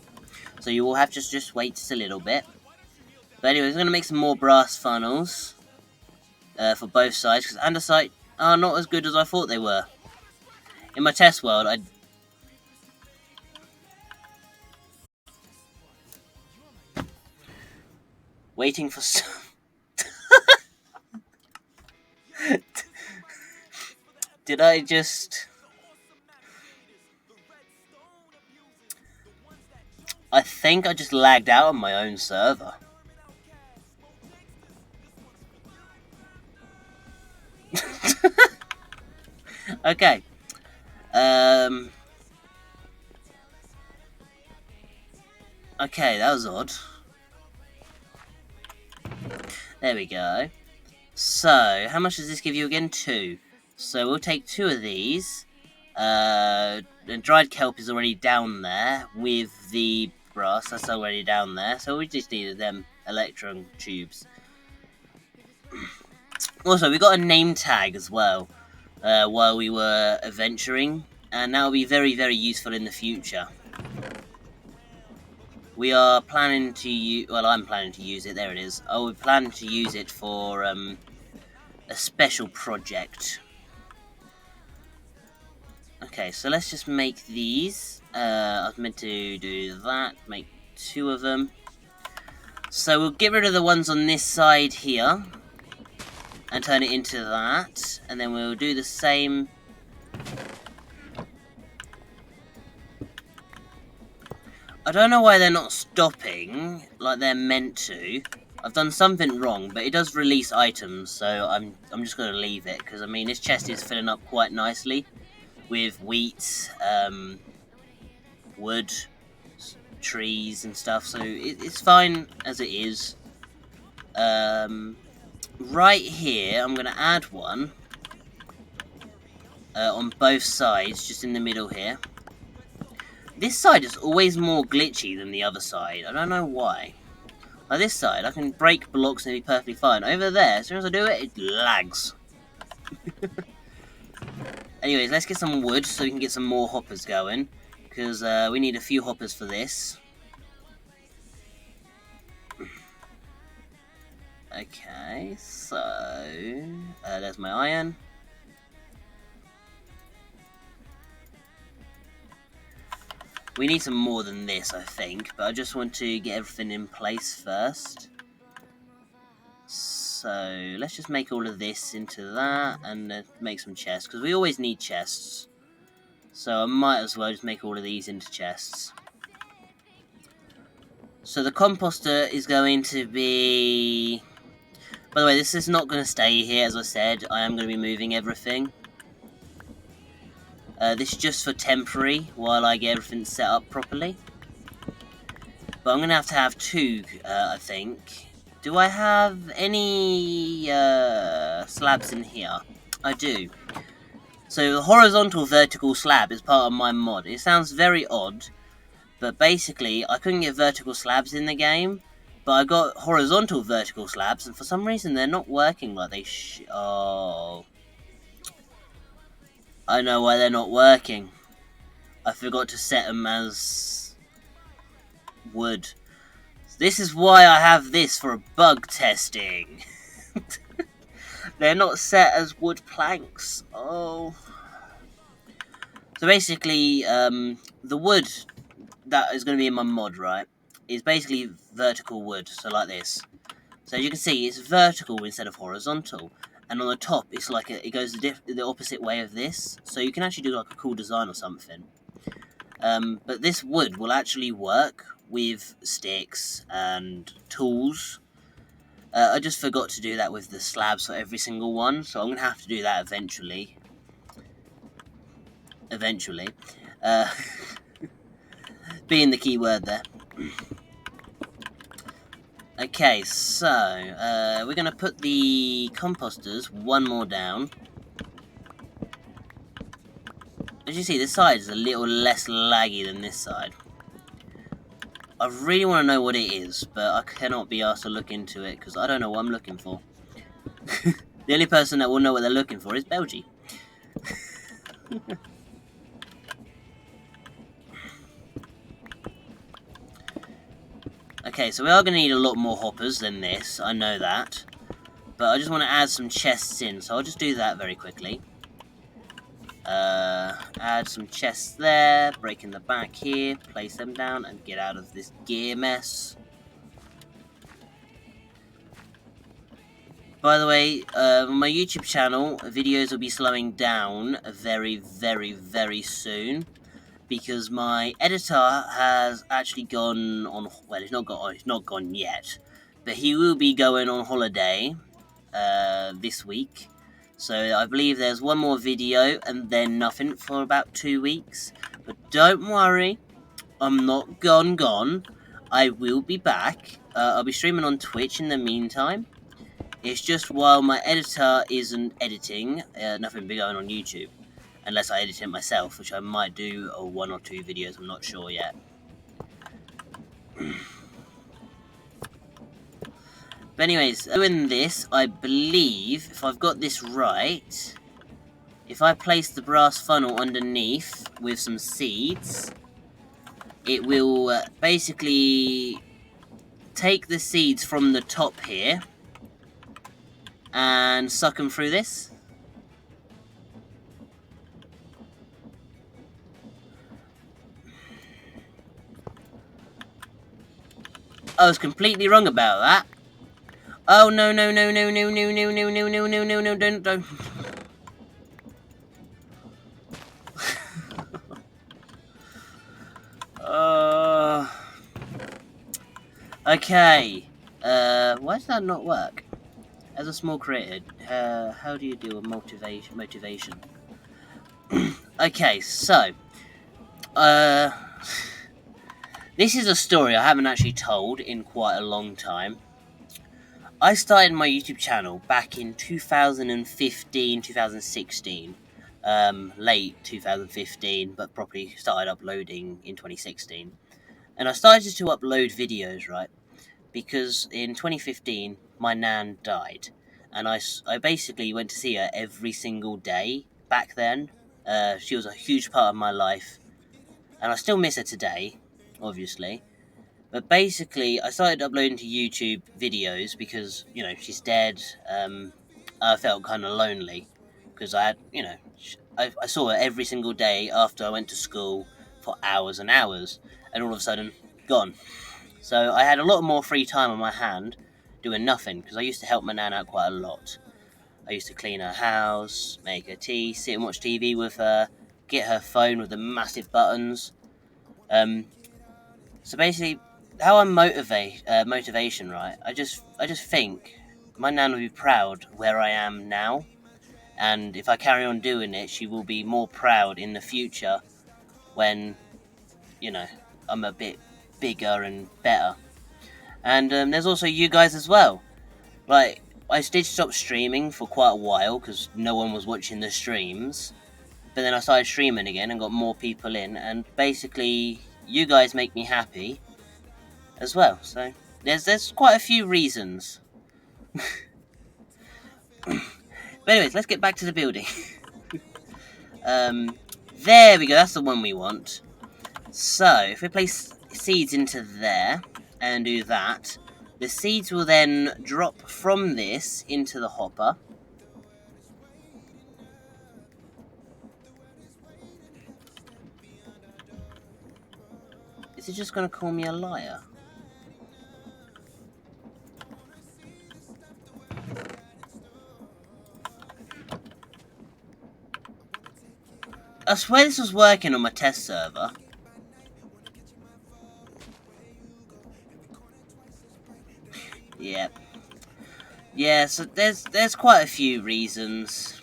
[SPEAKER 3] So you will have to just wait just a little bit. But anyway, I'm going to make some more brass funnels for both sides, because andesite are not as good as I thought they were. In my test world, waiting for some... Did I just... I think I just lagged out on my own server. Okay. Okay, that was odd. There we go. So, how much does this give you again? 2. So we'll take 2 of these. The dried kelp is already down there with the brass. That's already down there. So we just needed them electron tubes. Also, we got a name tag as well while we were adventuring, and that will be very, very useful in the future. We are planning to use. Well, I'm planning to use it. There it is. Oh, we're planning to use it for a special project. Okay, so let's just make these. I was meant to do that. Make 2 of them. So we'll get rid of the ones on this side here and turn it into that, and then we'll do the same. I don't know why they're not stopping like they're meant to. I've done something wrong, but it does release items, so I'm just going to leave it, because I mean this chest is filling up quite nicely with wheat, wood, trees and stuff, so it's fine as it is. Right here, I'm going to add one on both sides, just in the middle here. This side is always more glitchy than the other side. I don't know why. Like this side, I can break blocks and be perfectly fine. Over there, as soon as I do it, it lags. Anyways, let's get some wood so we can get some more hoppers going. Because we need a few hoppers for this. Okay, so there's my iron. We need some more than this, I think, but I just want to get everything in place first. So let's just make all of this into that and make some chests, because we always need chests. So I might as well just make all of these into chests. So the composter is going to be... By the way, this is not going to stay here, as I said. I am going to be moving everything. This is just for temporary, while I get everything set up properly. But I'm going to have 2, I think. Do I have any slabs in here? I do. So the horizontal vertical slab is part of my mod. It sounds very odd, but basically I couldn't get vertical slabs in the game, but I got horizontal vertical slabs, and for some reason they're not working like they Oh. I know why they're not working. I forgot to set them as wood. This is why I have this for bug testing. They're not set as wood planks. Oh. So basically, the wood that is going to be in my mod, right, is basically vertical wood. So like this. So as you can see, it's vertical instead of horizontal. And on the top, it's like it goes the opposite way of this. So you can actually do like a cool design or something. But this wood will actually work with sticks and tools. I just forgot to do that with the slabs for every single one. So I'm going to have to do that eventually. Eventually. Being the key word there. Okay, so, we're going to put the composters one more down. As you see, this side is a little less laggy than this side. I really want to know what it is, but I cannot be asked to look into it, because I don't know what I'm looking for. The only person that will know what they're looking for is Belgie. Okay, so we are going to need a lot more hoppers than this, I know that. But I just want to add some chests in, so I'll just do that very quickly. Add some chests there, break in the back here, place them down, and get out of this gear mess. By the way, on my YouTube channel, videos will be slowing down very, very, very soon. Because my editor has actually gone on, well, he's not gone yet, but he will be going on holiday this week. So I believe there's one more video and then nothing for about 2 weeks. But don't worry, I'm not gone. I will be back. I'll be streaming on Twitch in the meantime. It's just while my editor isn't editing, nothing will be going on YouTube. Unless I edit it myself, which I might do, or 1 or 2 videos, I'm not sure yet. But anyways, doing this, I believe, if I've got this right, if I place the brass funnel underneath with some seeds, it will basically take the seeds from the top here and suck them through this. I was completely wrong about that. Oh no no no no no no no no no no no no no don't. Okay. Why does that not work? As a small creator, how do you deal with motivation? Okay, so this is a story I haven't actually told in quite a long time. I started my YouTube channel back in 2015, 2016. Late 2015, but probably started uploading in 2016. And I started to upload videos, right? Because in 2015, my nan died. And I basically went to see her every single day back then. She was a huge part of my life. And I still miss her today, obviously. But basically, I started uploading to YouTube videos because, you know, she's dead. I felt kind of lonely because I had, you know, I saw her every single day after I went to school for hours and hours, and all of a sudden, gone. So I had a lot more free time on my hand doing nothing because I used to help my nan out quite a lot. I used to clean her house, make her tea, sit and watch TV with her, get her phone with the massive buttons. So basically, how I'm motivation, right? I just think my nan will be proud where I am now, and if I carry on doing it, she will be more proud in the future when, you know, I'm a bit bigger and better. And there's also you guys as well. Like, I did stop streaming for quite a while because no one was watching the streams, but then I started streaming again and got more people in, and basically you guys make me happy as well. So there's quite a few reasons. But anyways, let's get back to the building. There we go, that's the one we want. So if we place seeds into there and do that, the seeds will then drop from this into the hopper. Is it just going to call me a liar? I swear this was working on my test server. Yep. Yeah, so there's quite a few reasons.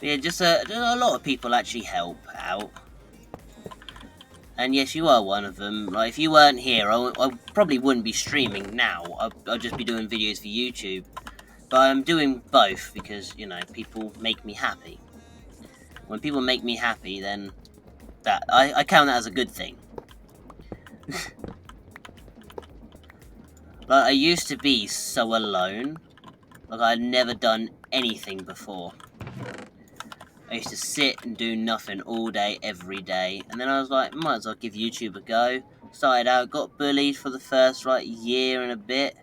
[SPEAKER 3] Yeah, just a lot of people actually help out. And yes, you are one of them. Like, if you weren't here, I probably wouldn't be streaming now. I'd just be doing videos for YouTube. But I'm doing both because, you know, people make me happy. When people make me happy, then that I count that as a good thing. Like, I used to be so alone. Like, I'd never done anything before. I used to sit and do nothing all day, every day. And then I was like, might as well give YouTube a go. Started out, got bullied for the first, like, year and a bit.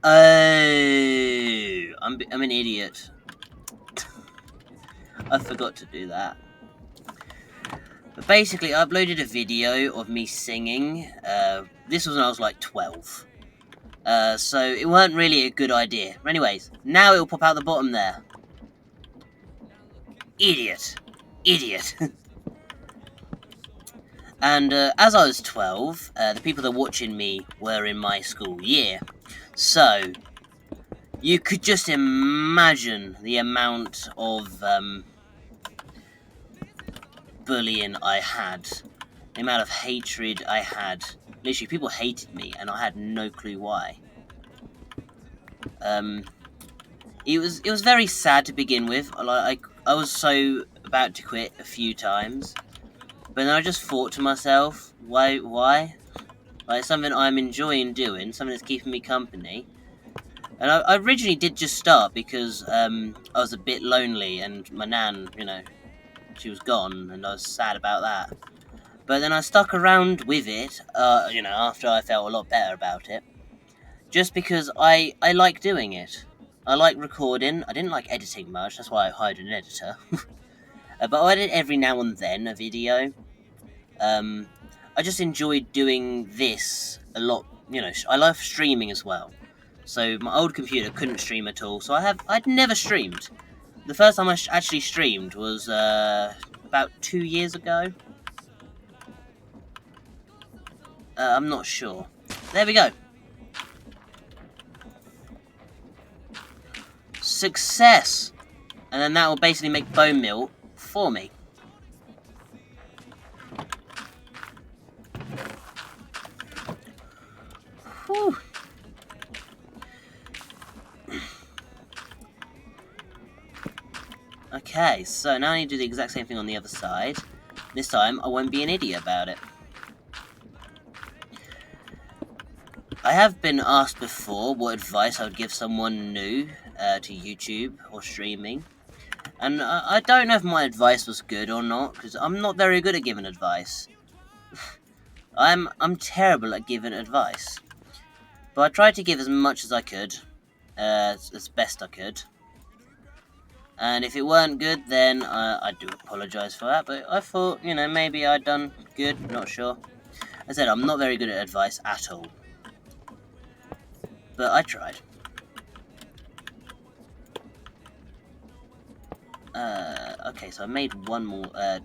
[SPEAKER 3] Oh, I'm an idiot. I forgot to do that. But basically, I uploaded a video of me singing. This was when I was like 12. So it weren't really a good idea. Anyways, now it'll pop out the bottom there. Idiot. Idiot. And as I was 12, the people that were watching me were in my school year. So, you could just imagine the amount of bullying I had, the amount of hatred I had. Literally, people hated me, and I had no clue why. It was very sad to begin with. I was so about to quit a few times, but then I just thought to myself, why? Like, something I'm enjoying doing, something that's keeping me company. And I originally did just start because I was a bit lonely, and my nan, she was gone, and I was sad about that. But then I stuck around with it, after I felt a lot better about it. Just because I like doing it. I like recording. I didn't like editing much, that's why I hired an editor. But I edit every now and then a video. I just enjoyed doing this a lot. I love streaming as well. So my old computer couldn't stream at all, so I'd never streamed. The first time I actually streamed was about 2 years ago. I'm not sure. There we go. Success! And then that will basically make bone meal for me. Whew. Okay, so now I need to do the exact same thing on the other side. This time, I won't be an idiot about it. I have been asked before what advice I would give someone new to YouTube or streaming. And I don't know if my advice was good or not, because I'm not very good at giving advice. I'm terrible at giving advice. But I tried to give as much as I could, as best I could. And if it weren't good, then I do apologise for that. But I thought, maybe I'd done good, not sure. As I said, I'm not very good at advice at all. But I tried. Okay, so I made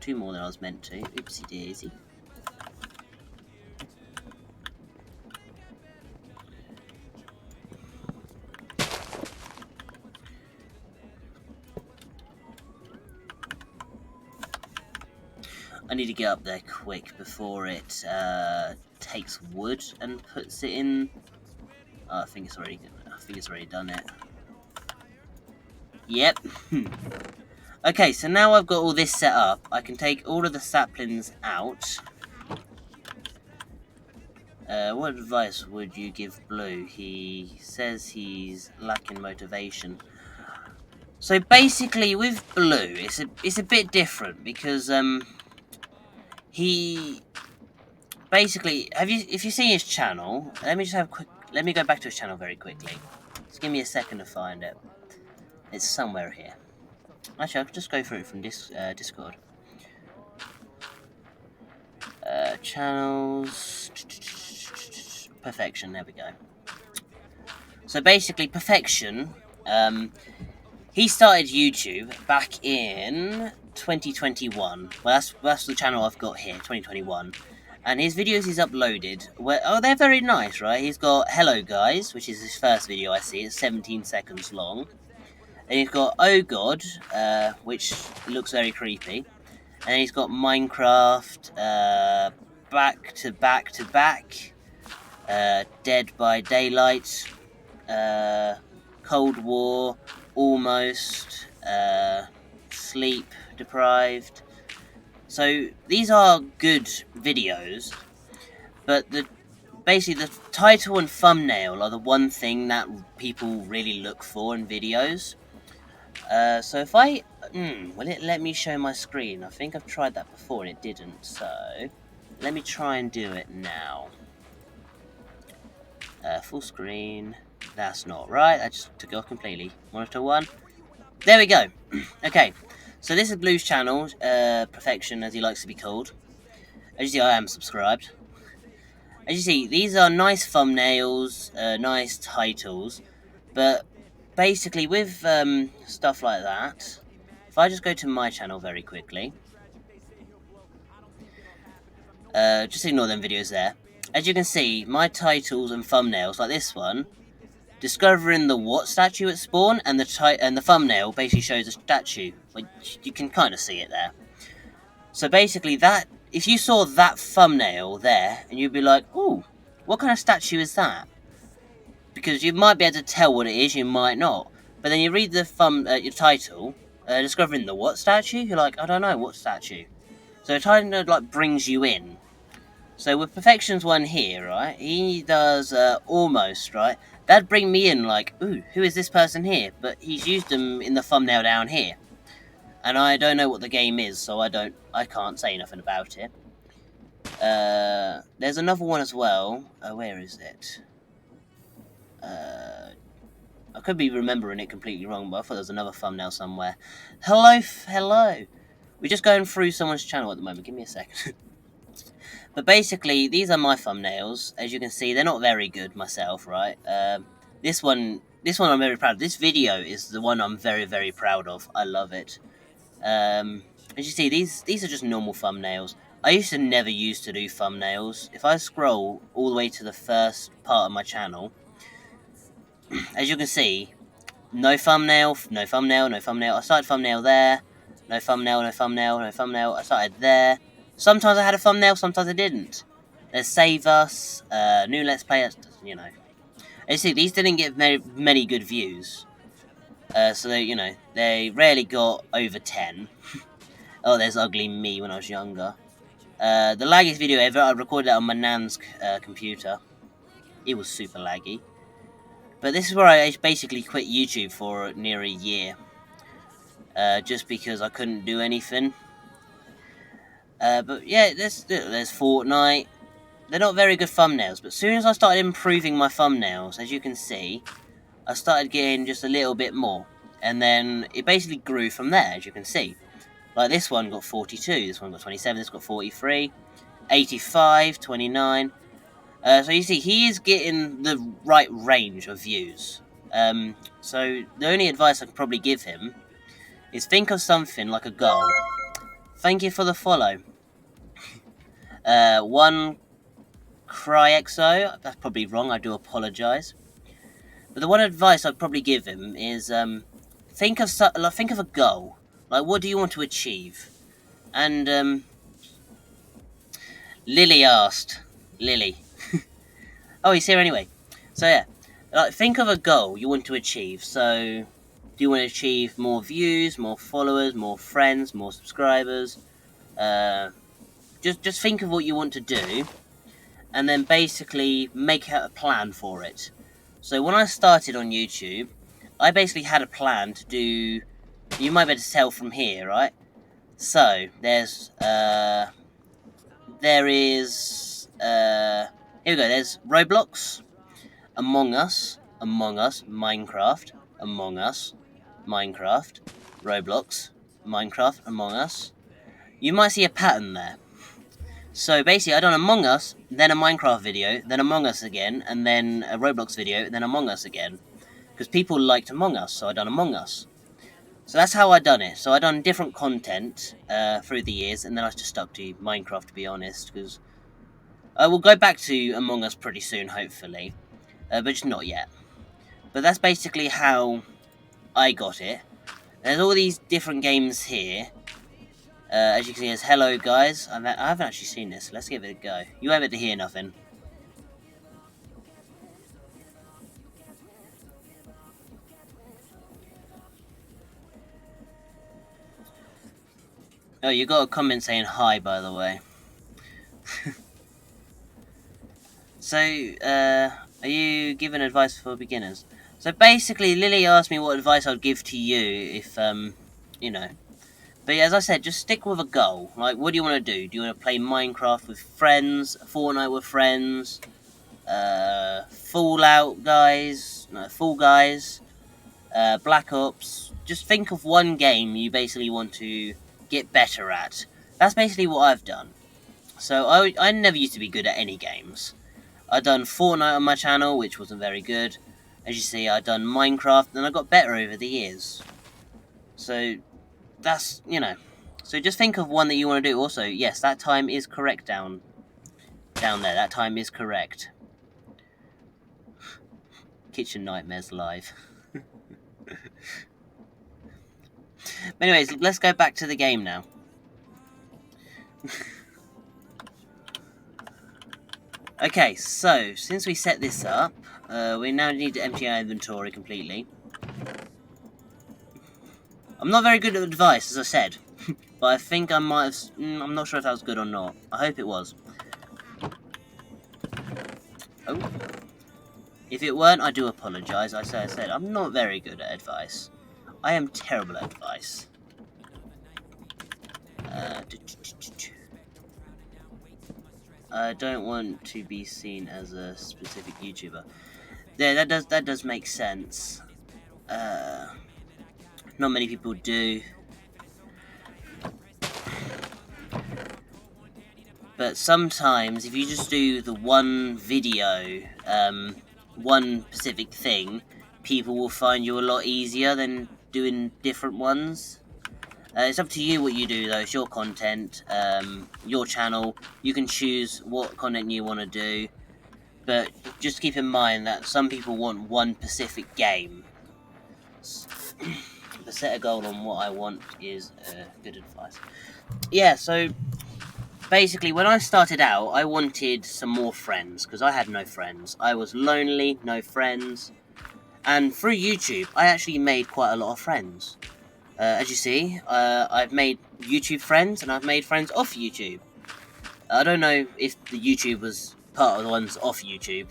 [SPEAKER 3] two more than I was meant to. Oopsie daisy. I need to get up there quick before it takes wood and puts it in. Oh, I think it's already done it. Yep. Okay, so now I've got all this set up, I can take all of the saplings out. What advice would you give Blue? He says he's lacking motivation. So basically, with Blue, it's a bit different because he basically if you see his channel, let me go back to his channel very quickly. Just give me a second to find it. It's somewhere here. Actually, I could just go through it from Discord. Channels. Perfection, there we go. So basically, Perfection, he started YouTube back in 2021. Well, that's the channel I've got here, 2021. And his videos he's uploaded, they're very nice, right? He's got Hello Guys, which is his first video I see. It's 17 seconds long. Then he's got Oh God, which looks very creepy. And then he's got Minecraft, Back to Back, Dead by Daylight, Cold War, Almost, Sleep Deprived. So these are good videos, but basically the title and thumbnail are the one thing that people really look for in videos. So if will it let me show my screen? I think I've tried that before and it didn't, so let me try and do it now. Full screen, that's not right, I just took it off completely. Monitor 1, there we go. Okay, so this is Blue's channel, Perfection as he likes to be called. As you see, I am subscribed. As you see, these are nice thumbnails, nice titles, but basically with stuff like that, if I just go to my channel very quickly, just ignore them videos there. As you can see, my titles and thumbnails, like this one, discovering the what statue at spawn, and the thumbnail basically shows a statue. Like, you can kind of see it there. So basically, that if you saw that thumbnail there, and you'd be like, "Ooh, what kind of statue is that?" Because you might be able to tell what it is, you might not. But then you read the your title, discovering the what statue. You're like, I don't know what statue. So it kind of like brings you in. So with Perfection's one here, right? He does almost, right? That'd bring me in like, ooh, who is this person here? But he's used them in the thumbnail down here. And I don't know what the game is, so I can't say nothing about it. There's another one as well. Where is it? I could be remembering it completely wrong, but I thought there was another thumbnail somewhere. Hello. We're just going through someone's channel at the moment. Give me a second. But basically, these are my thumbnails. As you can see, they're not very good myself, right? This one I'm very proud of. This video is the one I'm very, very proud of. I love it. As you see, these are just normal thumbnails. I used to never used to do thumbnails. If I scroll all the way to the first part of my channel, as you can see, no thumbnail. I started thumbnail there. No thumbnail. I started there. Sometimes I had a thumbnail, sometimes I didn't. There's Save Us, New Let's Play, you know. As you see, these didn't get many good views. So, they rarely got over 10. Oh, there's Ugly Me when I was younger. The laggiest video ever, I recorded that on my nan's computer. It was super laggy. But this is where I basically quit YouTube for near a year. Just because I couldn't do anything. But yeah, there's Fortnite. They're not very good thumbnails, but as soon as I started improving my thumbnails, as you can see, I started getting just a little bit more. And then it basically grew from there, as you can see. Like this one got 42, this one got 27, this got 43, 85, 29. So you see, he is getting the right range of views. So the only advice I could probably give him is think of something like a goal. Thank you for the follow. One CryXO, that's probably wrong, I do apologise. But the one advice I'd probably give him is think of a goal. Like, what do you want to achieve? And Lily asked. Lily. Oh, he's here anyway. So yeah, like, think of a goal you want to achieve. So, do you want to achieve more views, more followers, more friends, more subscribers? Just think of what you want to do, and then basically make out a plan for it. So when I started on YouTube, I basically had a plan to do. You might be able to tell from here, right? So there's here we go. There's Roblox, Among Us, Minecraft, Among Us, Minecraft, Roblox, Minecraft, Among Us. You might see a pattern there. So basically, I done Among Us, then a Minecraft video, then Among Us again, and then a Roblox video, then Among Us again. Because people liked Among Us, so I done Among Us. So that's how I done it. So I done different content through the years, and then I just stuck to Minecraft, to be honest, because I will go back to Among Us pretty soon, hopefully, but just not yet. But that's basically how I got it. There's all these different games here. As you can see, there's Hello Guys. I haven't actually seen this. Let's give it a go. You haven't to hear nothing. Oh, you got a comment saying hi, by the way. So, are you giving advice for beginners? So basically, Lily asked me what advice I'd give to you if, you know. But yeah, as I said, just stick with a goal. Like, what do you want to do? Do you want to play Minecraft with friends? Fortnite with friends? Fallout guys? No, Fall Guys? Black Ops? Just think of one game you basically want to get better at. That's basically what I've done. So, I never used to be good at any games. I done Fortnite on my channel, which wasn't very good. As you see, I done Minecraft, and I got better over the years. So, that's, you know. So just think of one that you want to do. Also, yes, that time is correct down there. That time is correct. Kitchen Nightmares live. But anyways, let's go back to the game now. Okay, so, since we set this up, we now need to empty our inventory completely. I'm not very good at advice, as I said, but I think I might have... I'm not sure if that was good or not. I hope it was. Oh. If it weren't, I do apologise. I said, I'm not very good at advice. I am terrible at advice. I don't want to be seen as a specific YouTuber. Yeah, that does make sense. Not many people do. But sometimes, if you just do the one video, one specific thing, people will find you a lot easier than doing different ones. It's up to you what you do, though. It's your content, your channel. You can choose what content you want to do. But just keep in mind that some people want one specific game. To set a goal on what I want is good advice. Yeah, so basically when I started out, I wanted some more friends, because I had no friends. I was lonely, no friends. And through YouTube, I actually made quite a lot of friends. As you see, I've made YouTube friends, and I've made friends off YouTube. I don't know if the YouTube was part of the ones off YouTube.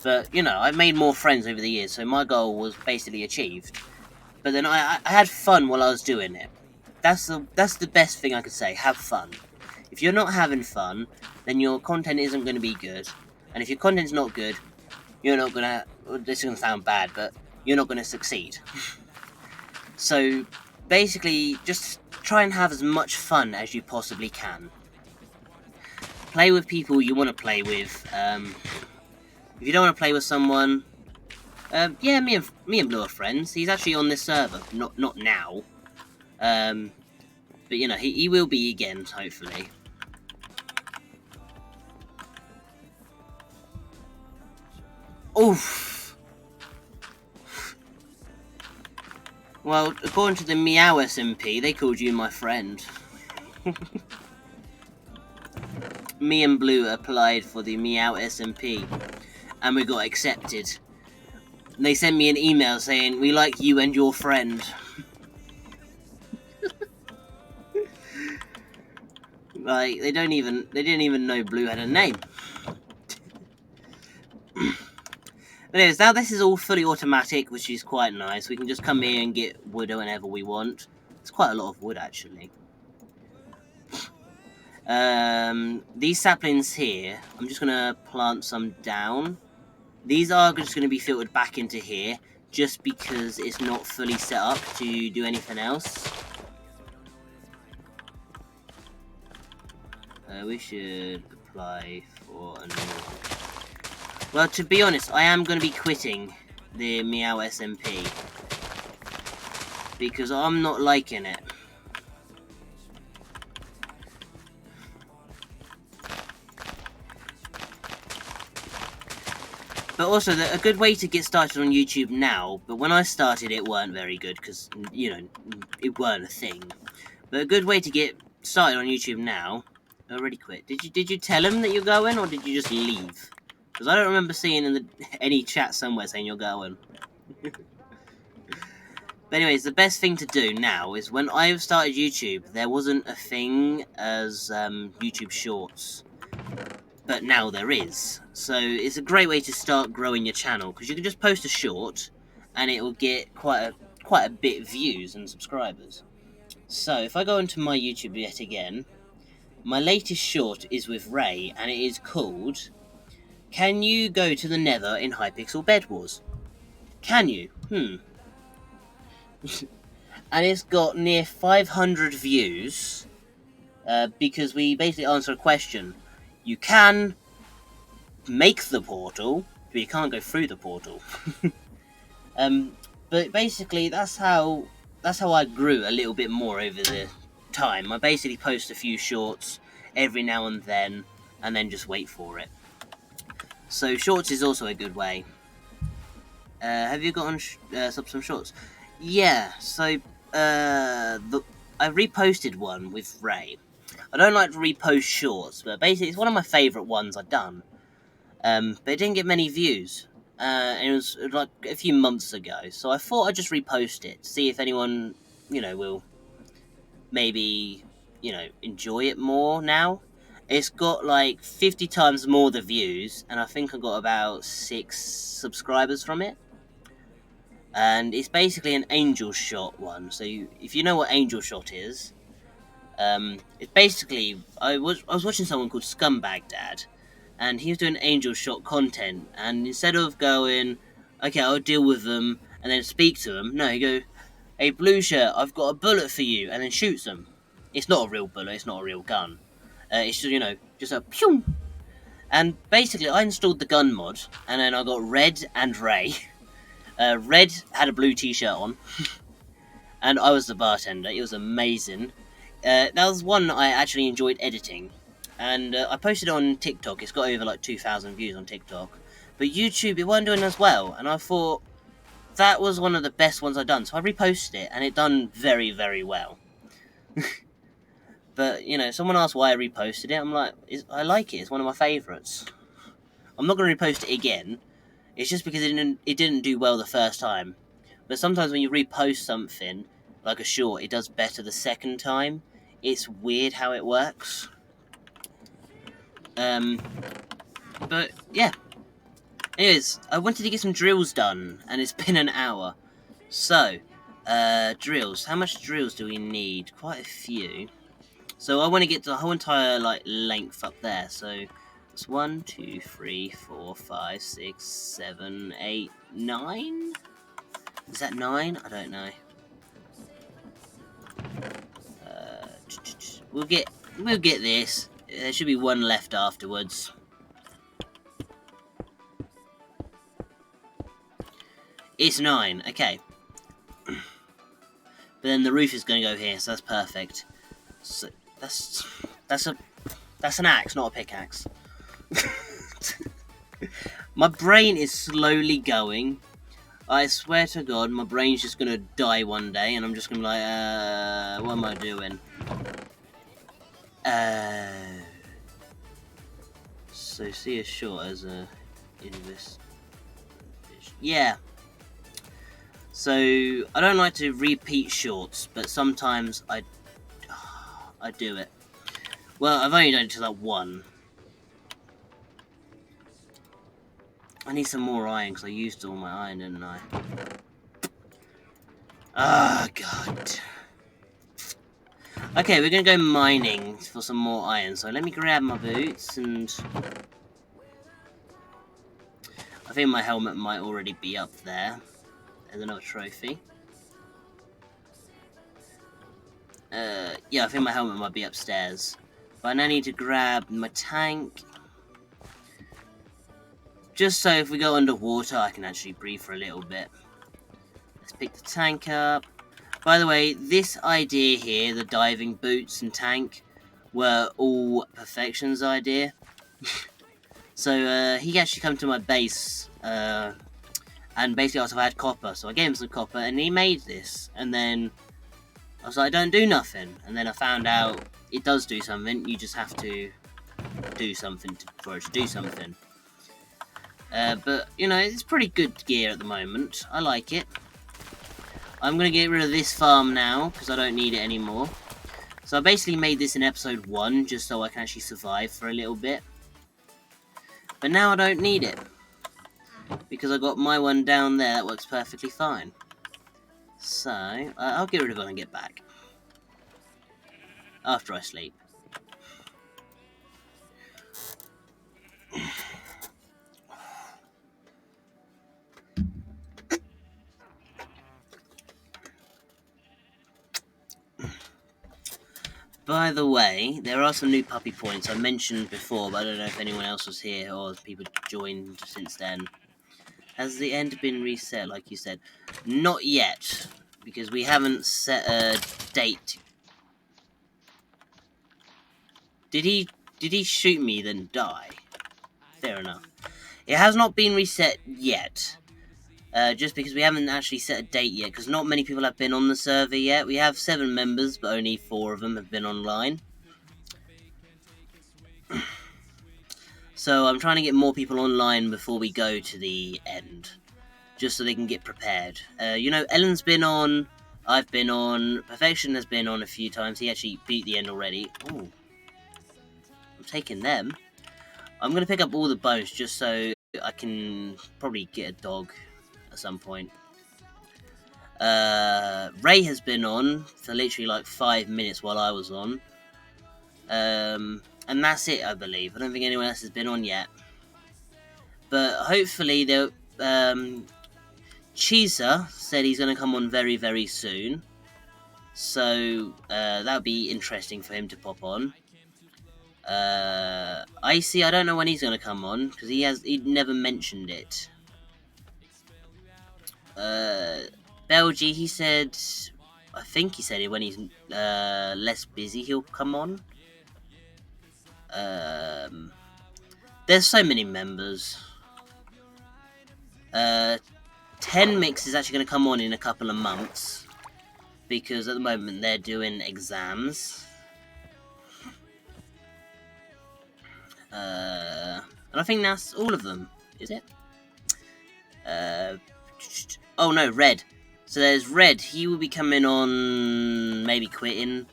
[SPEAKER 3] But, you know, I've made more friends over the years, so my goal was basically achieved. But then I had fun while I was doing it. That's the best thing I could say, have fun. If you're not having fun, then your content isn't going to be good. And if your content's not good, you're not going to... This is going to sound bad, but you're not going to succeed. So, basically, just try and have as much fun as you possibly can. Play with people you want to play with. If you don't want to play with someone... yeah, me and Blue are friends. He's actually on this server, not now. But, you know, he will be again, hopefully. Oof! Well, according to the Mod SMP, they called you my friend. Me and Blue applied for the Mod SMP, and we got accepted. And they sent me an email saying, we like you and your friend. Like, they didn't even know Blue had a name. But anyways, now this is all fully automatic, which is quite nice. We can just come here and get wood whenever we want. It's quite a lot of wood, actually. These saplings here, I'm just going to plant some down. These are just going to be filtered back into here, just because it's not fully set up to do anything else. We should apply for a new... Well, to be honest, I am going to be quitting the Mod SMP. Because I'm not liking it. But also, a good way to get started on YouTube now, but when I started it weren't very good, because, you know, it weren't a thing. But a good way to get started on YouTube now... I already quit. Did you tell him that you're going, or did you just leave? Because I don't remember seeing in any chat somewhere saying you're going. But anyways, the best thing to do now is when I started YouTube, there wasn't a thing as YouTube Shorts. But now there is. So it's a great way to start growing your channel, because you can just post a short, and it will get quite a bit of views and subscribers. So if I go into my YouTube yet again... My latest short is with Ray, and it is called, Can You Go to the Nether in Hypixel Bed Wars? Can you? And it's got near 500 views, because we basically answer a question. You can make the portal, but you can't go through the portal. But basically, that's how I grew a little bit more over the time. I basically post a few shorts every now and then just wait for it. So shorts is also a good way. Have you gotten some shorts? Yeah. So I reposted one with Ray. I don't like to repost shorts, but basically it's one of my favourite ones I've done. But it didn't get many views. And it was like a few months ago, so I thought I'd just repost it, see if anyone, will maybe, enjoy it more now. It's got like 50 times more the views, and I think I got about 6 subscribers from it. And it's basically an angel shot one. So if you know what angel shot is, it's basically I was watching someone called Scumbag Dad, and he was doing angel shot content. And instead of going, okay, I'll deal with them and then speak to them, no, he go, hey, blue shirt, I've got a bullet for you, and then shoots them. It's not a real bullet. It's not a real gun. It's just just a pew. And basically, I installed the gun mod, and then I got Red and Ray. Red had a blue t-shirt on, and I was the bartender. It was amazing. That was one I actually enjoyed editing, and I posted it on TikTok. It's got over like 2,000 views on TikTok, but YouTube it wasn't doing as well, and I thought that was one of the best ones I've done. So I reposted it, and it done very, very well. But someone asked why I reposted it. I'm like, I like it. It's one of my favourites. I'm not going to repost it again. It's just because it didn't do well the first time. But sometimes when you repost something, like a short, it does better the second time. It's weird how it works. But yeah. Anyways, I wanted to get some drills done, and it's been an hour. So, drills. How much drills do we need? Quite a few. So I want to get the whole entire length up there. So it's 1, 2, 3, 4, 5, 6, 7, 8, 9. Is that 9? I don't know. We'll get this. There should be one left afterwards. It's 9. Okay. But then the roof is going to go here, so that's perfect. So that's an axe, not a pickaxe. My brain is slowly going. I swear to God, my brain's just gonna die one day, and I'm just gonna be like, what am I doing? So see a short as a invest. Yeah. So I don't like to repeat shorts, but sometimes I do it. Well, I've only done it to like 1. I need some more iron because I used all my iron, didn't I? Ah, God. Okay, we're gonna go mining for some more iron. So let me grab my boots, and I think my helmet might already be up there. There's another trophy. Yeah, I think my helmet might be upstairs. But I now need to grab my tank. Just so if we go underwater, I can actually breathe for a little bit. Let's pick the tank up. By the way, this idea here, the diving boots and tank, were all Perfection's idea. So, he actually come to my base, and basically asked if I had copper. So I gave him some copper, and he made this. And then I was like, don't do nothing. And then I found out it does do something. You just have to do something for it to do something. But, it's pretty good gear at the moment. I like it. I'm going to get rid of this farm now, because I don't need it anymore. So I basically made this in episode 1, just so I can actually survive for a little bit. But now I don't need it. Because I got my one down there that works perfectly fine. So, I'll get rid of it when I get back. After I sleep. By the way, there are some new puppy points I mentioned before, but I don't know if anyone else was here or if people joined since then. Has the end been reset, like you said? Not yet, because we haven't set a date. Did he shoot me then die? Fair enough. It has not been reset yet, just because we haven't actually set a date yet, because not many people have been on the server yet. We have 7 members, but only 4 of them have been online. So I'm trying to get more people online before we go to the end, just so they can get prepared. You know, Ellen's been on, I've been on, Perfection has been on a few times. He actually beat the end already. Ooh. I'm taking them. I'm going to pick up all the bones just so I can probably get a dog at some point. Ray has been on for literally like 5 minutes while I was on. And that's it, I believe. I don't think anyone else has been on yet. But hopefully they'll... Cheeser said he's going to come on very, very soon. So, that would be interesting for him to pop on. Icy, I don't know when he's going to come on, because he'd never mentioned it. Belgie, he said... I think he said it when he's less busy, he'll come on. There's so many members. 10 Mix is actually going to come on in a couple of months, because at the moment they're doing exams. And I think that's all of them, is it? Oh no, Red. So there's Red, he will be coming on, maybe quitting.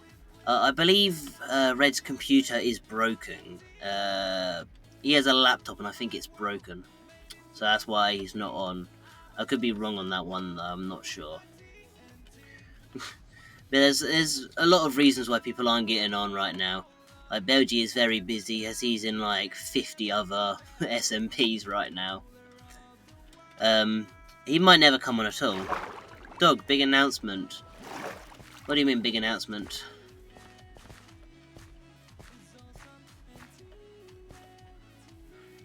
[SPEAKER 3] I believe Red's computer is broken. He has a laptop and I think it's broken. So that's why he's not on. I could be wrong on that one though, I'm not sure. But there's a lot of reasons why people aren't getting on right now. Like, Belgie is very busy as he's in like 50 other SMPs right now. He might never come on at all. Dog, big announcement. What do you mean big announcement?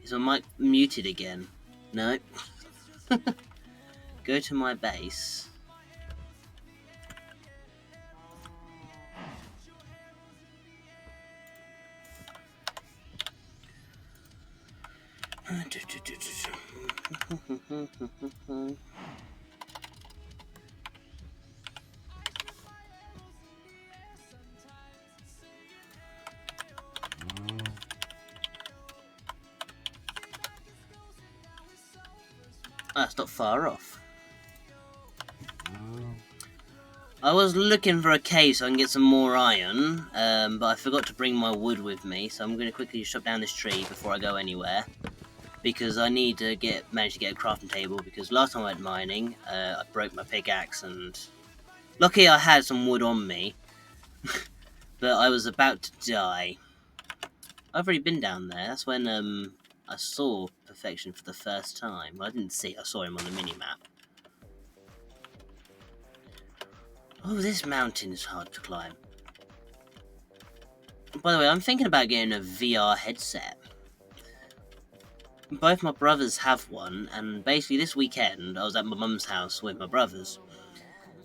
[SPEAKER 3] Is my mic muted again? No. Go to my base. That's not far off. I was looking for a cave so I can get some more iron, but I forgot to bring my wood with me, so I'm going to quickly chop down this tree before I go anywhere. Because I need to manage to get a crafting table, because last time I went mining, I broke my pickaxe, and lucky I had some wood on me, but I was about to die. I've already been down there. That's when I saw Perfection for the first time. Well, I didn't see, I saw him on the minimap. Oh, this mountain is hard to climb. By the way, I'm thinking about getting a VR headset. Both my brothers have one, and basically this weekend I was at my mum's house with my brothers.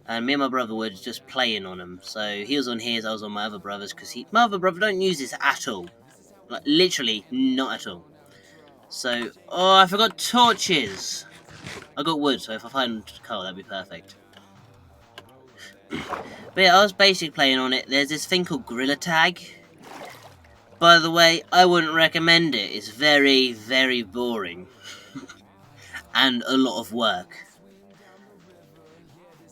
[SPEAKER 3] And me and my brother were just playing on them. So he was on his, I was on my other brother's, because my other brother don't use this at all. Like, literally, not at all. So, oh, I forgot torches! I got wood, so if I find coal, that'd be perfect. But yeah, I was basically playing on it. There's this thing called Gorilla Tag. By the way, I wouldn't recommend it. It's very, very boring. And a lot of work.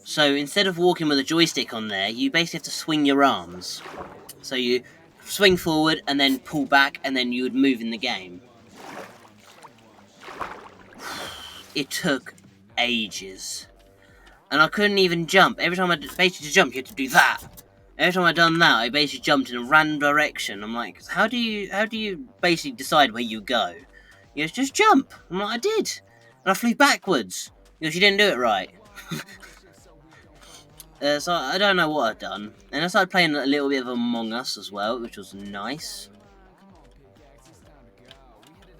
[SPEAKER 3] So instead of walking with a joystick on there, you basically have to swing your arms. So you swing forward and then pull back and then you would move in the game. It took ages. And I couldn't even jump. Every time I basically jump, you had to do that. Every time I done that, I basically jumped in a random direction. I'm like, how do you basically decide where you go? You just jump. I'm like, I did. And I flew backwards. Because you didn't do it right. So I don't know what I've done. And I started playing a little bit of Among Us as well, which was nice.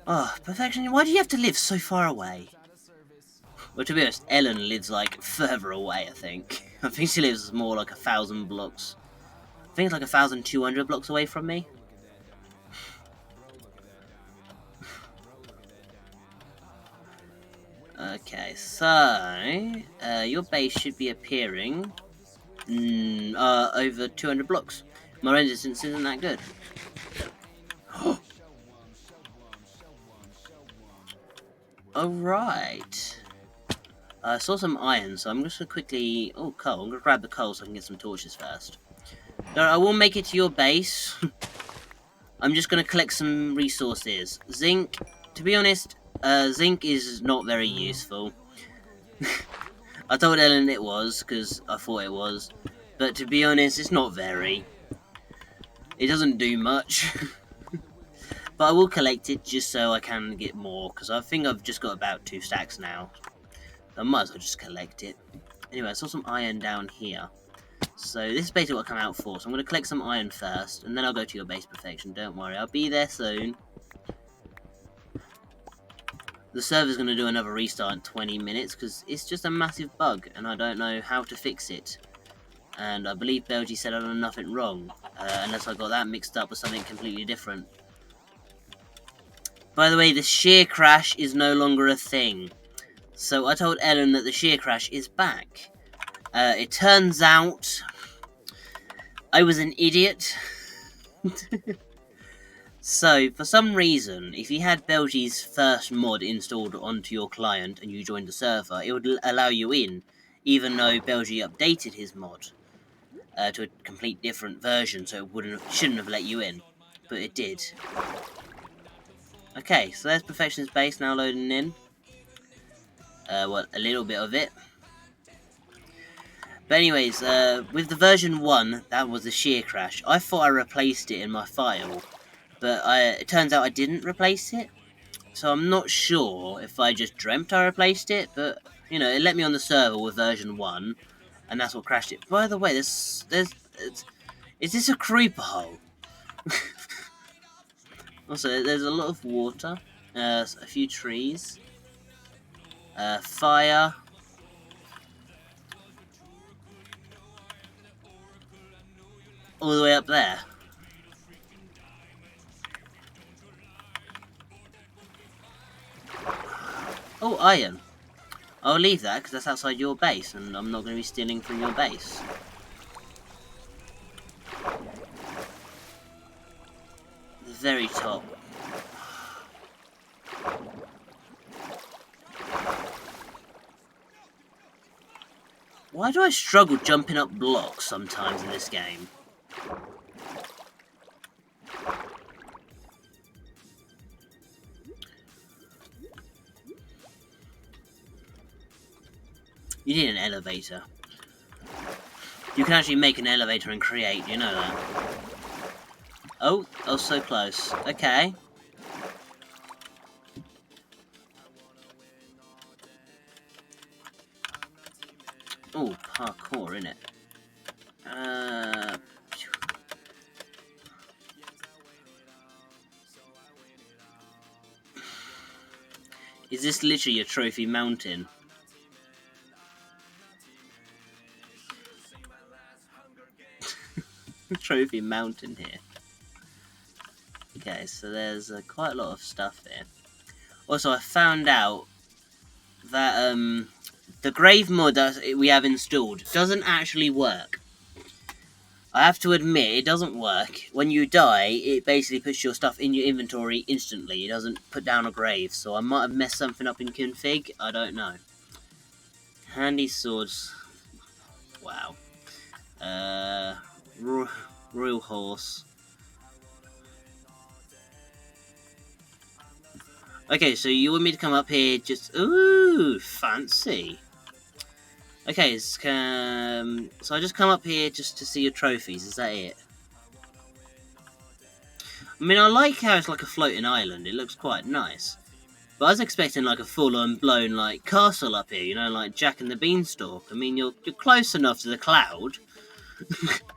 [SPEAKER 3] Oh, Perfection, why do you have to live so far away? Well, to be honest, Ellen lives, like, further away, I think. I think she lives more like 1,000 blocks. I think it's like 1,200 blocks away from me. Okay, so your base should be appearing over 200 blocks. My range distance isn't that good. Alright. I saw some iron, so I'm just gonna quickly... Oh, coal. I'm gonna grab the coal so I can get some torches first. No, I will make it to your base. I'm just gonna collect some resources. Zinc, to be honest, zinc is not very useful. I told Ellen it was, because I thought it was. But to be honest, it's not very. It doesn't do much. But I will collect it just so I can get more, because I think I've just got about 2 stacks now. I might as well just collect it. Anyway, I saw some iron down here. So this is basically what I come out for. So I'm going to collect some iron first, and then I'll go to your base perfection. Don't worry, I'll be there soon. The server's going to do another restart in 20 minutes, because it's just a massive bug, and I don't know how to fix it. And I believe Belgie said I've done nothing wrong, unless I got that mixed up with something completely different. By the way, the shear crash is no longer a thing. So I told Ellen that the shear crash is back. It turns out I was an idiot. So, for some reason, if you had Belgie's first mod installed onto your client and you joined the server, it would allow you in, even though Belgie updated his mod to a complete different version, so it shouldn't have let you in, but it did. Okay, so there's Perfection's base now loading in. Well, a little bit of it. But anyways, with the version 1, that was a shear crash. I thought I replaced it in my file, but it turns out I didn't replace it. So I'm not sure if I just dreamt I replaced it, but, you know, it let me on the server with version 1, and that's what crashed it. By the way, is this a creeper hole? Also, there's a lot of water, a few trees, fire. All the way up there. Oh, iron. I'll leave that, because that's outside your base, and I'm not going to be stealing from your base. The very top. Why do I struggle jumping up blocks sometimes in this game? You need an elevator. You can actually make an elevator and create, you know that? Oh, so close. Okay. Oh, parkour, innit? Is this literally a trophy mountain? Trophy mountain here. Okay, so there's quite a lot of stuff here. Also, I found out that the grave mod that we have installed doesn't actually work. I have to admit, it doesn't work. When you die, it basically puts your stuff in your inventory instantly. It doesn't put down a grave, so I might have messed something up in config. I don't know. Handy swords. Wow. Royal horse. Okay, so you want me to come up here just... Ooh, fancy. Okay, so I just come up here just to see your trophies, is that it? I mean, I like how it's like a floating island, it looks quite nice. But I was expecting like a full-on blown like castle up here, you know, like Jack and the Beanstalk. I mean, you're close enough to the cloud.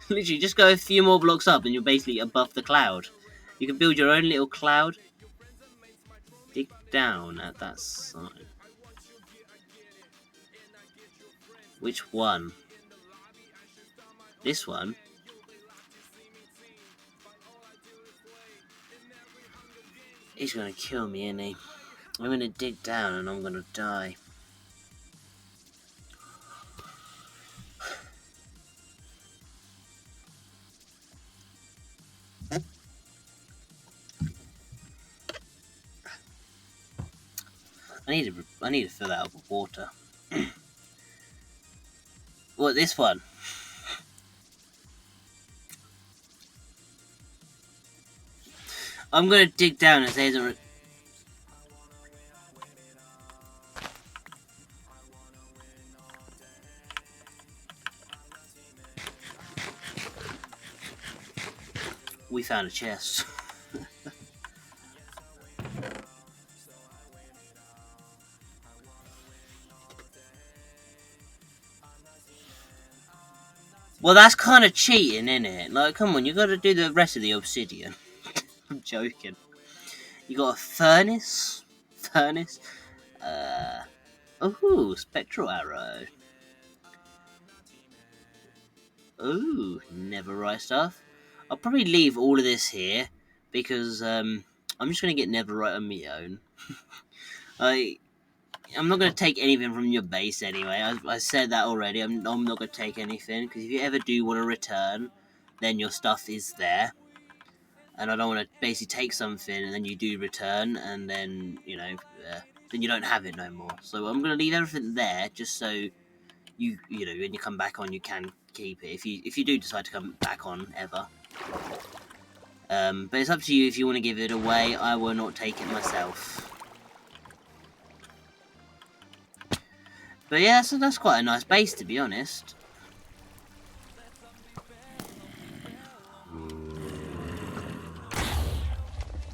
[SPEAKER 3] Literally, just go a few more blocks up and you're basically above the cloud. You can build your own little cloud. Dig down at that side. Which one? This one? He's gonna kill me, isn't he? I'm gonna dig down and I'm gonna die. I need to fill that up with water. What, this one? I'm gonna dig down and say isn't. We found a chest. Well, that's kind of cheating, isn't it? Like, come on, you got to do the rest of the obsidian. I'm joking. You got a furnace. Oh, spectral arrow. Ooh, netherite stuff. I'll probably leave all of this here because I'm just gonna get netherite on my own. I'm not gonna take anything from your base anyway. I said that already. I'm not gonna take anything because if you ever do want to return, then your stuff is there, and I don't want to basically take something and then you do return and then then you don't have it no more. So I'm gonna leave everything there just so you know when you come back on you can keep it if you do decide to come back on ever. But it's up to you if you want to give it away. I will not take it myself. But yeah, so that's quite a nice base to be honest.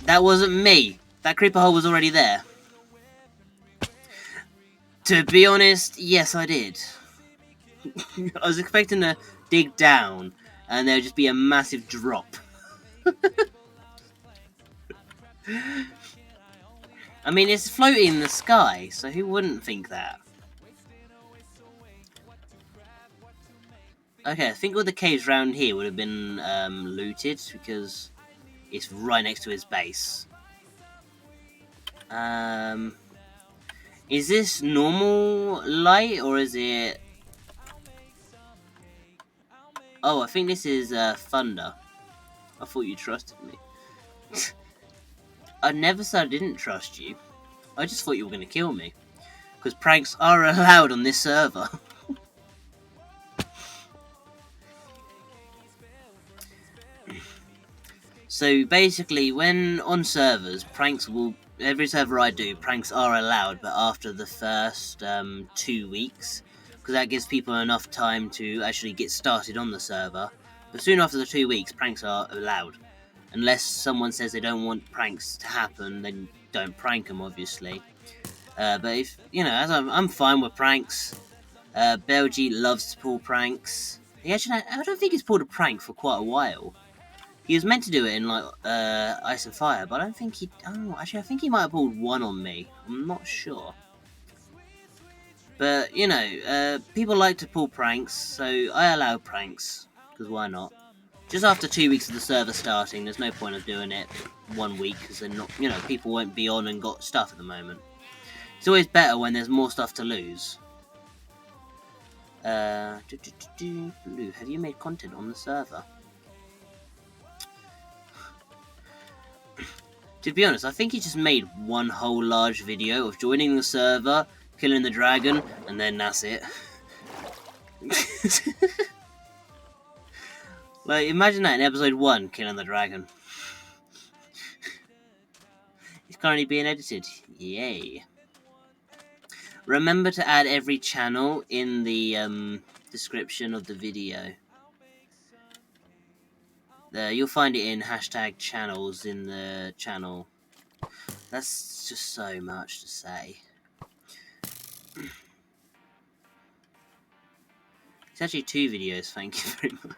[SPEAKER 3] That wasn't me. That creeper hole was already there. To be honest, yes I did. I was expecting to dig down and there would just be a massive drop. I mean, it's floating in the sky, so who wouldn't think that? Okay, I think all the caves around here would have been looted because it's right next to his base. Is this normal light or is it... Oh, I think this is thunder. I thought you trusted me. I never said I didn't trust you. I just thought you were going to kill me. Because pranks are allowed on this server. So basically, when on servers, pranks will... Every server I do, pranks are allowed, but after the first 2 weeks. Because that gives people enough time to actually get started on the server. But soon after the 2 weeks, pranks are allowed. Unless someone says they don't want pranks to happen, then don't prank them, obviously. But if, as I'm fine with pranks. Belgie loves to pull pranks. I don't think he's pulled a prank for quite a while. He was meant to do it in, like, Ice and Fire, but I don't think he... Oh, actually, I think he might have pulled one on me. I'm not sure. But, people like to pull pranks, so I allow pranks. Because why not? Just after 2 weeks of the server starting, there's no point of doing it 1 week, because they're not... people won't be on and got stuff at the moment. It's always better when there's more stuff to lose. Blue, have you made content on the server? To be honest, I think he just made one whole large video of joining the server, killing the dragon, and then that's it. Like, imagine that in episode 1, killing the dragon. It's currently being edited. Yay. Remember to add every channel in the description of the video. You'll find it in #channels in the channel. That's just so much to say. It's actually 2 videos, thank you very much.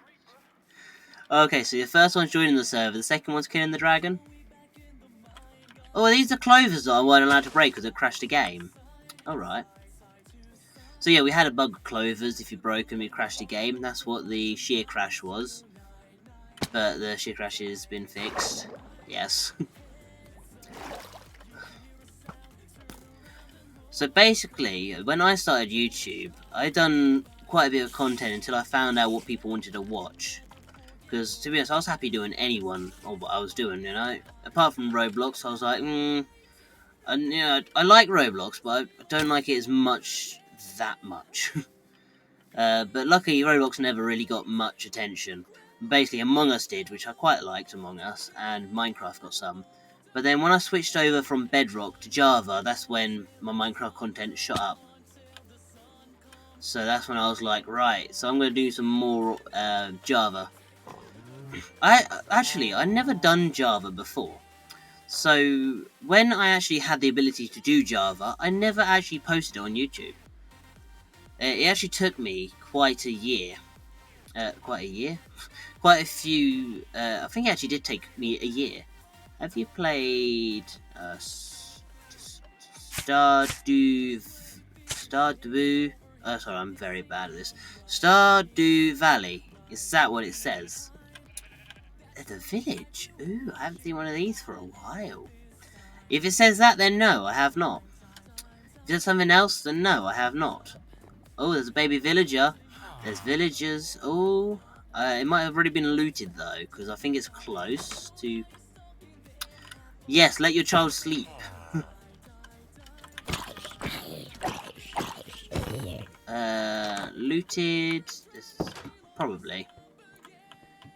[SPEAKER 3] Okay, so the first one's joining the server, the second one's killing the dragon. Oh, these are clovers that I weren't allowed to break because it crashed the game. Alright. So yeah, we had a bug with clovers. If you broke them, it crashed the game. That's what the shear crash was. But the shear crash has been fixed. Yes. So basically, when I started YouTube, I done quite a bit of content until I found out what people wanted to watch. Because, to be honest, I was happy doing anyone or what I was doing, Apart from Roblox, I was like, And I like Roblox, but I don't like it as much, that much. But luckily, Roblox never really got much attention. Basically, Among Us did, which I quite liked Among Us, and Minecraft got some. But then when I switched over from Bedrock to Java, that's when my Minecraft content shot up. So that's when I was like, right, so I'm going to do some more Java. I never done Java before. So when I actually had the ability to do Java, I never actually posted it on YouTube. It actually took me quite a year. Quite a few. I think it actually did take me a year. Have you played Stardew? Oh, sorry, I'm very bad at this. Stardew Valley. Is that what it says? The village. Ooh, I haven't seen one of these for a while. If it says that, then no, I have not. If there's something else, then no, I have not. Oh, there's a baby villager. There's villagers. Oh, it might have already been looted though, because I think it's close to. Yes, let your child sleep. Looted. This probably.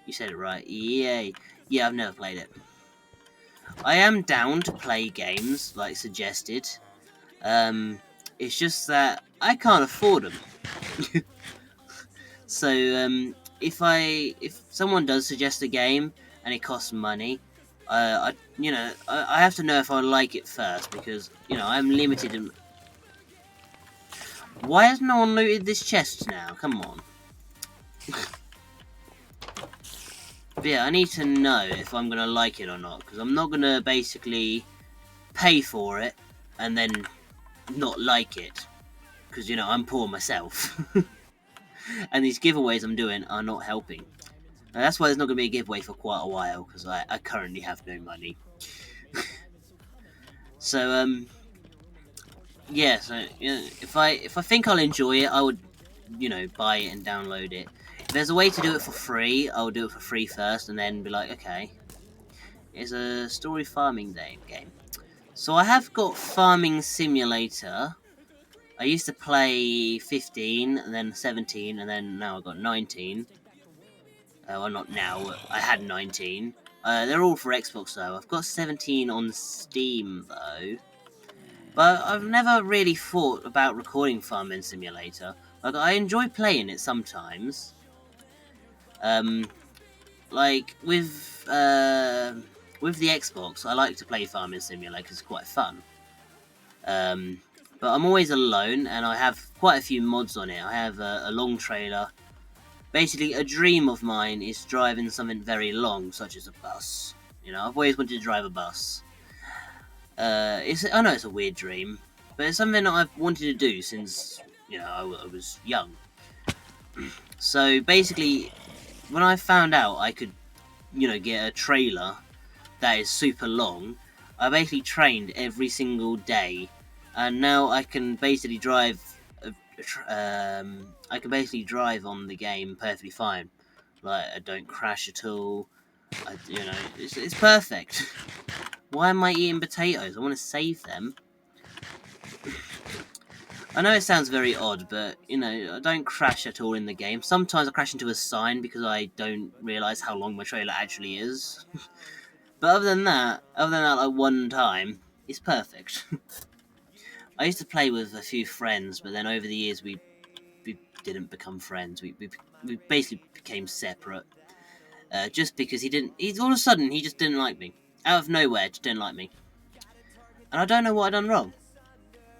[SPEAKER 3] You said it right. Yay. Yeah, I've never played it. I am down to play games like suggested. It's just that I can't afford them. So if someone does suggest a game and it costs money, I have to know if I like it first, because I'm limited in. Why has no one looted this chest now? Come on. But yeah, I need to know if I'm gonna like it or not, because I'm not gonna basically pay for it and then not like it, because I'm poor myself. And these giveaways I'm doing are not helping. And that's why there's not going to be a giveaway for quite a while, because I currently have no money. So yeah. So if I think I'll enjoy it, I would buy it and download it. If there's a way to do it for free, I'll do it for free first, and then be like, okay, it's a story farming game. So I have got Farming Simulator. I used to play 15, and then 17, and then now I've got 19. Well, not now. I had 19. They're all for Xbox, though. I've got 17 on Steam, though. But I've never really thought about recording Farming Simulator. Like, I enjoy playing it sometimes. Like, with the Xbox, I like to play Farming Simulator because it's quite fun. But I'm always alone, and I have quite a few mods on it. I have a long trailer. Basically, a dream of mine is driving something very long, such as a bus. I've always wanted to drive a bus. I know it's a weird dream, but it's something that I've wanted to do since, I was young. So, basically, when I found out I could, get a trailer that is super long, I basically trained every single day. And now I can basically drive. I can basically drive on the game perfectly fine. Like, I don't crash at all. It's perfect. Why am I eating potatoes? I want to save them. I know it sounds very odd, but I don't crash at all in the game. Sometimes I crash into a sign because I don't realise how long my trailer actually is. But other than that, like one time, it's perfect. I used to play with a few friends, but then over the years we didn't become friends. We basically became separate. Just because he's all of a sudden he just didn't like me. Out of nowhere, just didn't like me. And I don't know what I'd done wrong.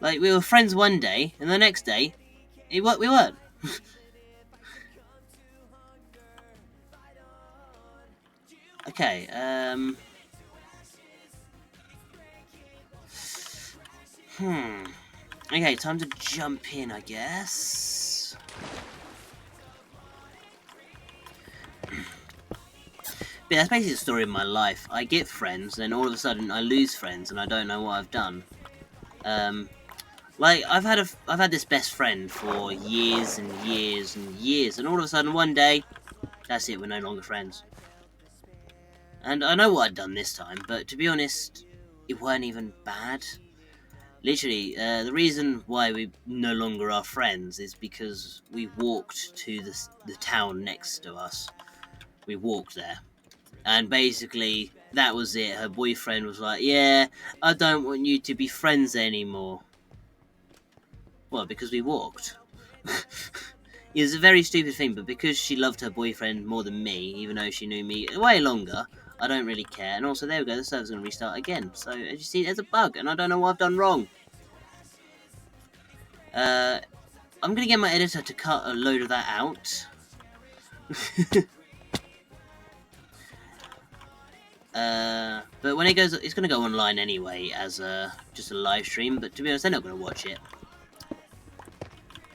[SPEAKER 3] Like, we were friends one day, and the next day, we weren't. Okay, Okay, time to jump in, I guess. But that's basically the story of my life. I get friends, then all of a sudden I lose friends, and I don't know what I've done. Like, I've had this best friend for years and years and years, and all of a sudden one day, that's it, we're no longer friends. And I know what I'd done this time, but to be honest, it weren't even bad. Literally, the reason why we no longer are friends is because we walked to the town next to us. We walked there. And basically, that was it. Her boyfriend was like, yeah, I don't want you to be friends anymore. Well, because we walked. It was a very stupid thing, but because she loved her boyfriend more than me, even though she knew me way longer, I don't really care. And also, there we go, the server's going to restart again. So, as you see, there's a bug, and I don't know what I've done wrong. I'm going to get my editor to cut a load of that out. But when it goes, it's going to go online anyway as just a live stream, but to be honest, they're not going to watch it.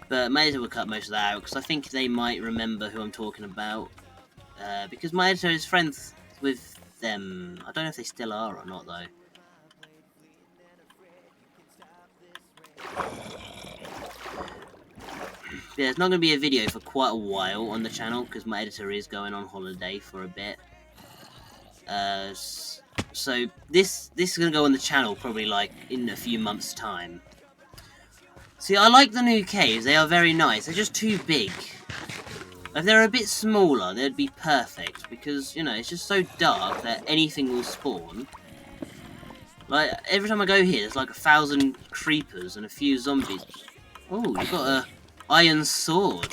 [SPEAKER 3] But my editor will cut most of that out, because I think they might remember who I'm talking about. Because my editor is friends with them. I don't know if they still are or not, though. Yeah, it's not going to be a video for quite a while on the channel, because my editor is going on holiday for a bit. So this is going to go on the channel probably like in a few months' time. See, I like the new caves. They are very nice. They're just too big. If they're a bit smaller, they'd be perfect, because, you know, it's just so dark that anything will spawn. Like, every time I go here, there's like 1,000 creepers and a few zombies. Oh, you've got a iron sword.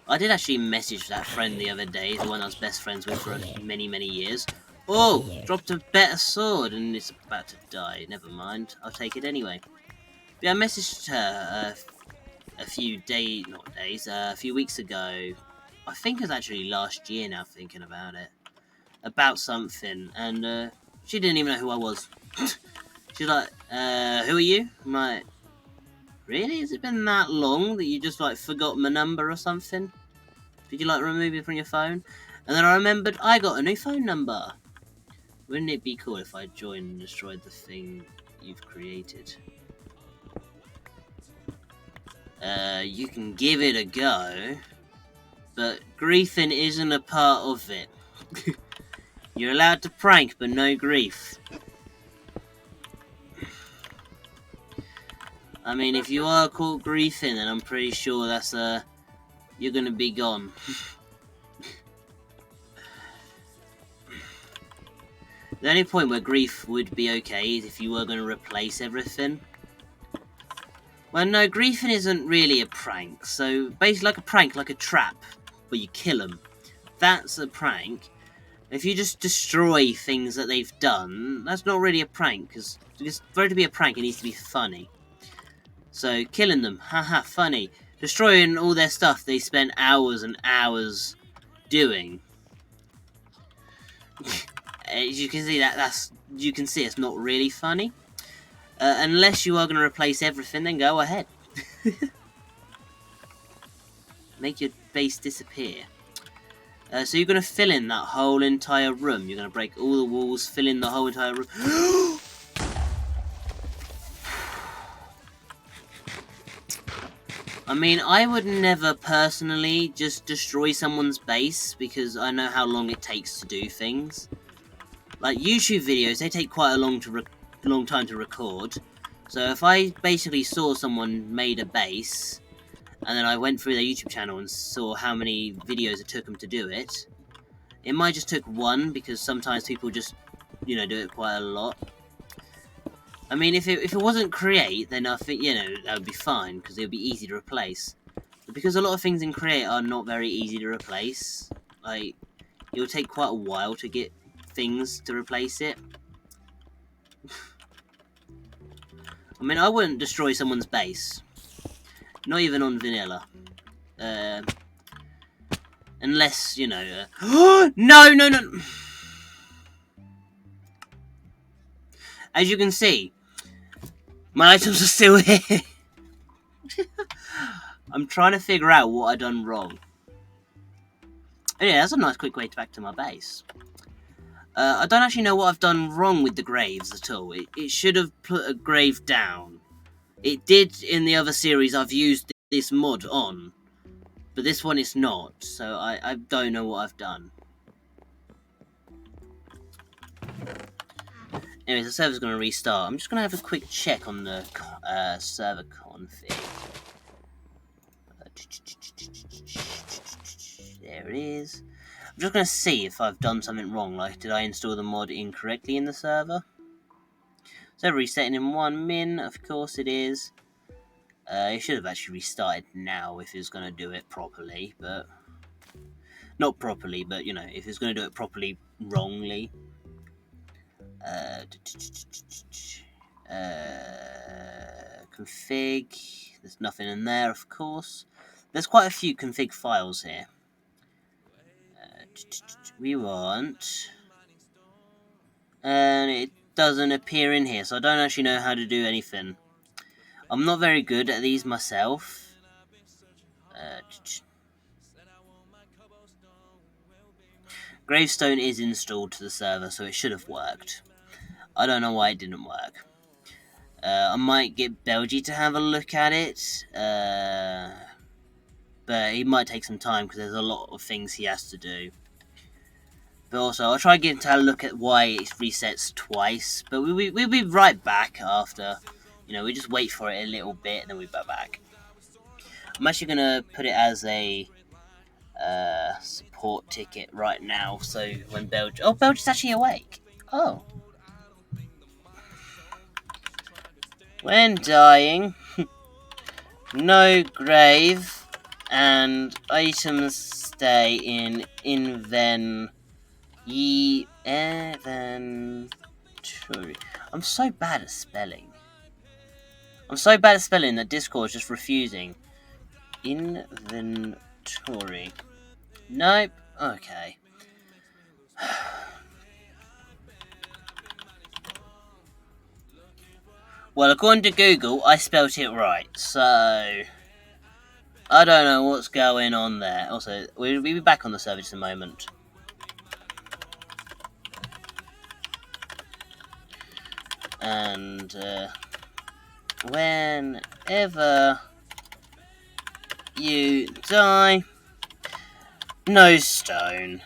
[SPEAKER 3] I did actually message that friend the other day, the one I was best friends with for many, many years. Oh, dropped a better sword and it's about to die. Never mind, I'll take it anyway. But yeah, I messaged her a few a few weeks ago. I think it was actually last year now, thinking about it. About something, and she didn't even know who I was. She's like, who are you? I'm like, really? Has it been that long that you just like forgot my number or something? Did you like remove it from your phone? And then I remembered I got a new phone number. Wouldn't it be cool if I joined and destroyed the thing you've created? You can give it a go, but griefing isn't a part of it. You're allowed to prank, but no grief. I mean, if you are caught griefing, then I'm pretty sure that's you're gonna be gone. The only point where grief would be okay is if you were going to replace everything. Well, no, griefing isn't really a prank. So, basically like a prank, like a trap, where you kill them. That's a prank. If you just destroy things that they've done, that's not really a prank, because for it to be a prank, it needs to be funny. So, killing them, haha, funny. Destroying all their stuff they spent hours and hours doing. As you can see, you can see it's not really funny. Unless you are going to replace everything, then go ahead. Make your base disappear. So you're going to fill in that whole entire room. You're going to break all the walls, fill in the whole entire room. I mean, I would never personally just destroy someone's base, because I know how long it takes to do things. Like, YouTube videos, they take quite a long time to record. So if I basically saw someone made a base, and then I went through their YouTube channel and saw how many videos it took them to do it, it might just took one, because sometimes people just, you know, do it quite a lot. I mean, if it wasn't Create, then I think, you know, that would be fine, because it would be easy to replace. But because a lot of things in Create are not very easy to replace, like, it will take quite a while to get things to replace it. I mean, I wouldn't destroy someone's base. Not even on vanilla. Unless, you know... No! As you can see, my items are still here. I'm trying to figure out what I done wrong. Oh, yeah, that's a nice quick way back to my base. I don't actually know what I've done wrong with the graves at all. It should have put a grave down. It did in the other series I've used this mod on. But this one it's not, so I don't know what I've done. Anyways, the server's going to restart. I'm just going to have a quick check on the server config. There it is. I'm just going to see if I've done something wrong, like did I install the mod incorrectly in the server? So resetting in 1 min, of course it is. It should have actually restarted now if it was going to do it properly, but... Not properly, but, you know, if it's going to do it properly wrongly. Config. There's nothing in there, of course. There's quite a few config files here. We want... And it doesn't appear in here, so I don't actually know how to do anything. I'm not very good at these myself. Gravestone is installed to the server, so it should have worked. I don't know why it didn't work. I might get Belgie to have a look at it, but it might take some time because there's a lot of things he has to do. But also, I'll try and get him to have a look at why it resets twice, but we'll be right back after. You know, we just wait for it a little bit and then we'll be back. I'm actually going to put it as a support ticket right now, so when Belge... Oh, Belge is actually awake. Oh. When dying, no grave, and items stay in inventory. I'm so bad at spelling. I'm so bad at spelling that Discord's just refusing. Inventory. Nope. Okay. Well, according to Google, I spelt it right, so... I don't know what's going on there. Also, we'll be back on the server in a moment. And, whenever you die, no stone.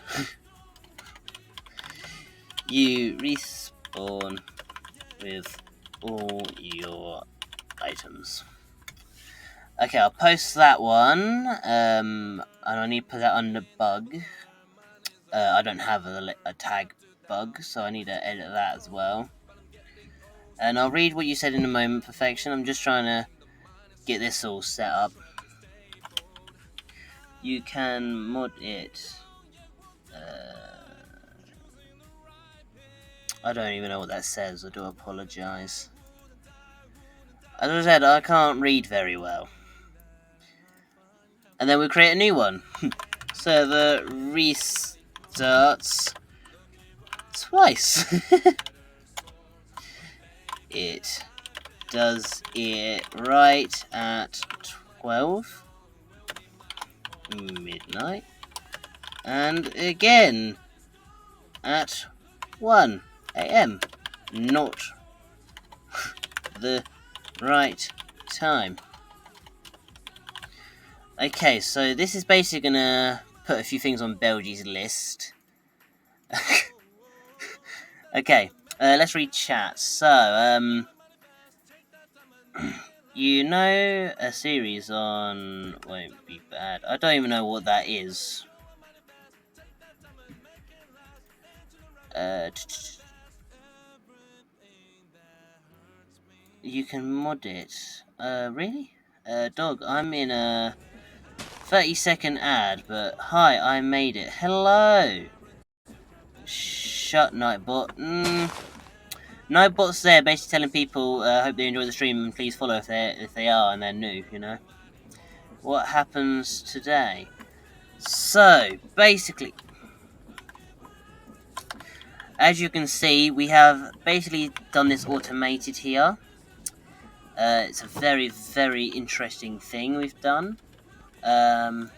[SPEAKER 3] You respawn with all your items. Okay, I'll post that one, and I need to put that under bug. I don't have a tag bug, so I need to edit that as well. And I'll read what you said in a moment, Perfection. I'm just trying to get this all set up. You can mod it. I don't even know what that says. I do apologise. As I said, I can't read very well. And then we create a new one. Server restarts twice. It does it right at 12 midnight. And again at 1 AM. Not the right time. Okay, so this is basically gonna put a few things on Belgie's list. Okay, let's read chat. So, you know a series on... Won't be bad. I don't even know what that is. You can mod it. Really? Dog, I'm in a 30-second ad, but hi, I made it. Hello! Shut, Nightbot. Nightbot's there basically telling people, hope they enjoy the stream and please follow if they are and they're new, you know? What happens today? So, basically, as you can see, we have basically done this automated here. It's a very, very interesting thing we've done. But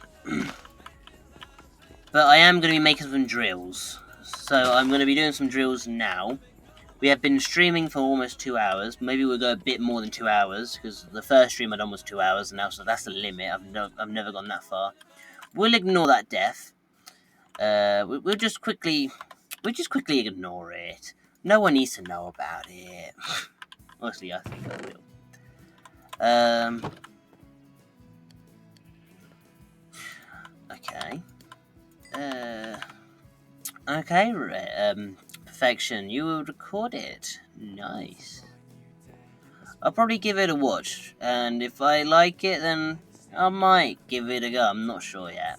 [SPEAKER 3] I am going to be making some drills. So I'm going to be doing some drills now. We have been streaming for almost 2 hours. Maybe we'll go a bit more than 2 hours, because the first stream I done was 2 hours, and now so that's the limit. I've never gone that far. We'll ignore that death. We'll just quickly ignore it. No one needs to know about it. Honestly, I think I will. Okay. Okay, Perfection, you will record it. Nice. I'll probably give it a watch, and if I like it, then I might give it a go. I'm not sure yet.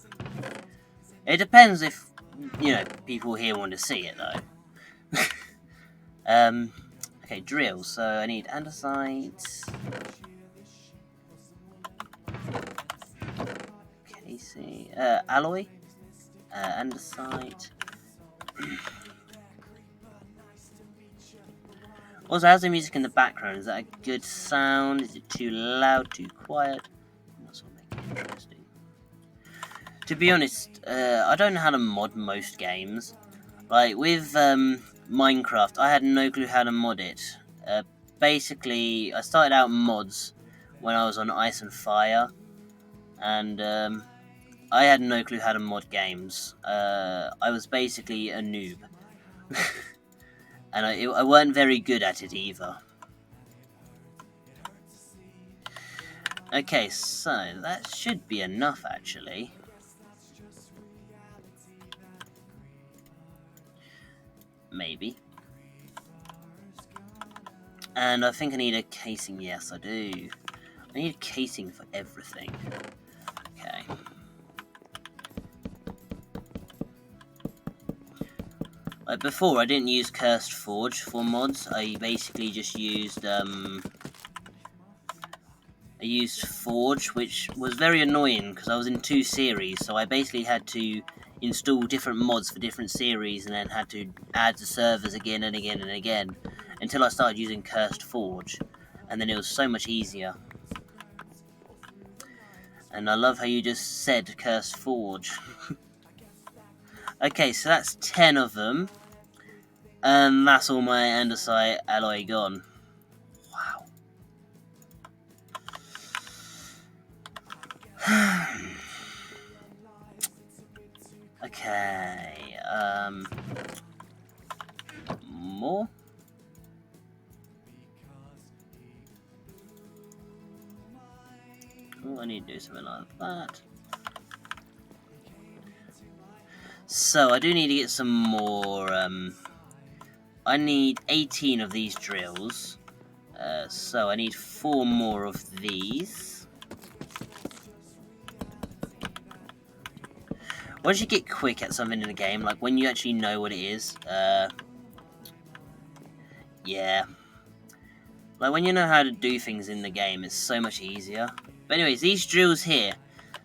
[SPEAKER 3] It depends if, people here want to see it, though. Okay, drill. So I need andesite. Casey. Alloy. Andesite. Also, how's the music in the background? Is that a good sound? Is it too loud? Too quiet? That's what makes it interesting. To be honest, I don't know how to mod most games. Like, with Minecraft, I had no clue how to mod it. Basically, I started out mods when I was on Ice and Fire, and I had no clue how to mod games. I was basically a noob. And I weren't very good at it either. Okay, so that should be enough, actually. Maybe. And I think I need a casing. Yes, I do. I need a casing for everything. Okay. Like before, I didn't use Cursed Forge for mods. I basically just used Forge, which was very annoying because I was in 2 series, so I basically had to install different mods for different series and then had to add the servers again and again and again until I started using Cursed Forge, and then it was so much easier. And I love how you just said Cursed Forge. Okay, so that's 10 of them, and that's all my andesite alloy gone. Wow. Okay, more? Oh, I need to do something like that. So, I do need to get some more, I need 18 of these drills. So, I need 4 more of these. Once you get quick at something in a game, like when you actually know what it is, yeah. Like when you know how to do things in the game, it's so much easier. But anyways, these drills here,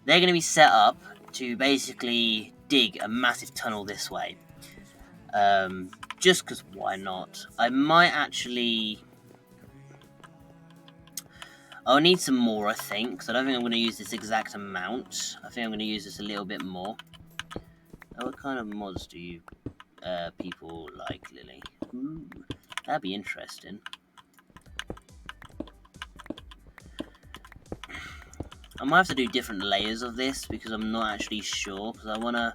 [SPEAKER 3] they're going to be set up to basically dig a massive tunnel this way. Just because why not? I might actually... I'll need some more, I think, because I don't think I'm going to use this exact amount. I think I'm going to use this a little bit more. What kind of mods do you people like, Lily? Ooh, that'd be interesting. I might have to do different layers of this because I'm not actually sure, because I want to...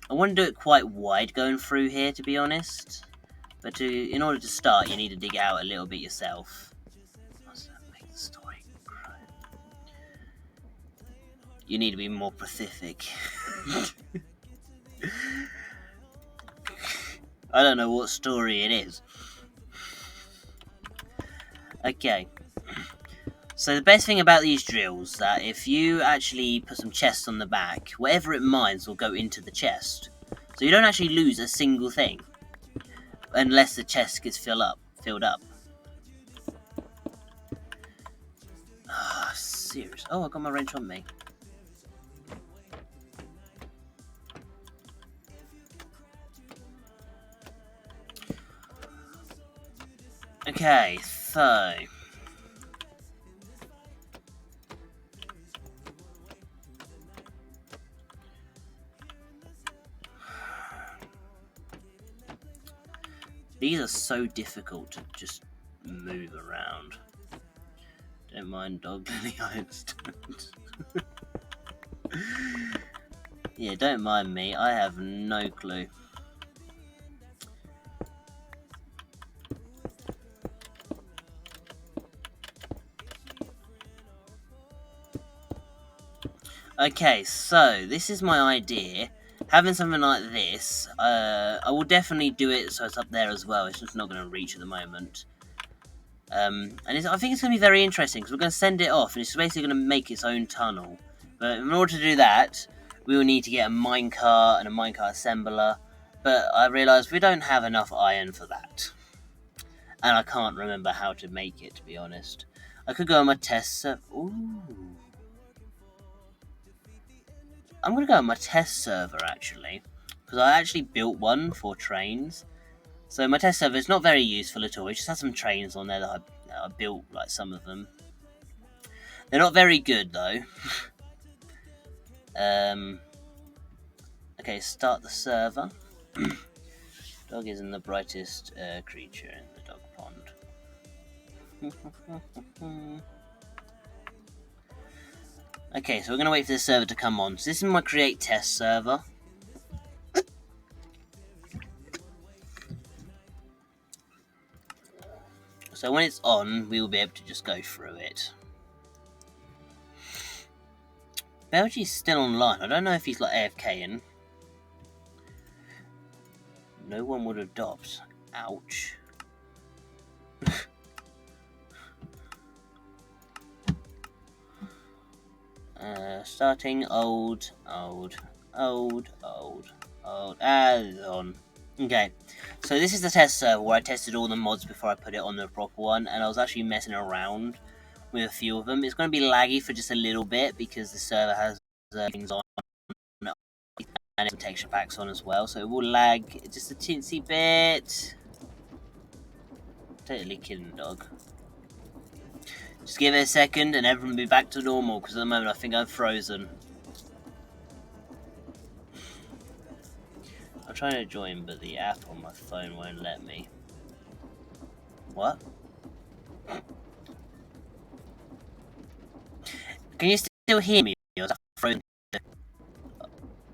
[SPEAKER 3] I want to do it quite wide going through here, to be honest. But in order to start, you need to dig out a little bit yourself. What's that make the story grow? You need to be more specific. I don't know what story it is. Okay. So the best thing about these drills is that if you actually put some chests on the back, whatever it mines will go into the chest. So you don't actually lose a single thing. Unless the chest gets filled up. Ah, serious. Oh, I got my wrench on me. Okay, so... These are so difficult to just move around. Don't mind dog, Lily, I understand. Yeah, don't mind me, I have no clue. Okay, so this is my idea. Having something like this, I will definitely do it so it's up there as well. It's just not going to reach at the moment. And I think it's going to be very interesting because we're going to send it off and it's basically going to make its own tunnel. But in order to do that, we will need to get a minecart and a minecart assembler. But I realised we don't have enough iron for that. And I can't remember how to make it, to be honest. I could go on my test server. Ooh. I'm going to go on my test server, actually. Because I actually built one for trains. So my test server is not very useful at all. It just has some trains on there that I built, like some of them. They're not very good, though. Okay, start the server. Dog isn't the brightest creature in the dog pond. Okay, so we're going to wait for the server to come on. So this is my create test server. So when it's on, we will be able to just go through it. Belgy's still online. I don't know if he's like AFKing. No one would adopt. Ouch. Starting old. On. Okay, so this is the test server where I tested all the mods before I put it on the proper one, and I was actually messing around with a few of them. It's going to be laggy for just a little bit because the server has things on and some texture packs on as well, so it will lag just a teensy bit. Totally kidding, dog. Just give it a second and everyone will be back to normal, because at the moment I think I'm frozen. I'm trying to join, but the app on my phone won't let me. What? Can you still hear me? Or is that frozen?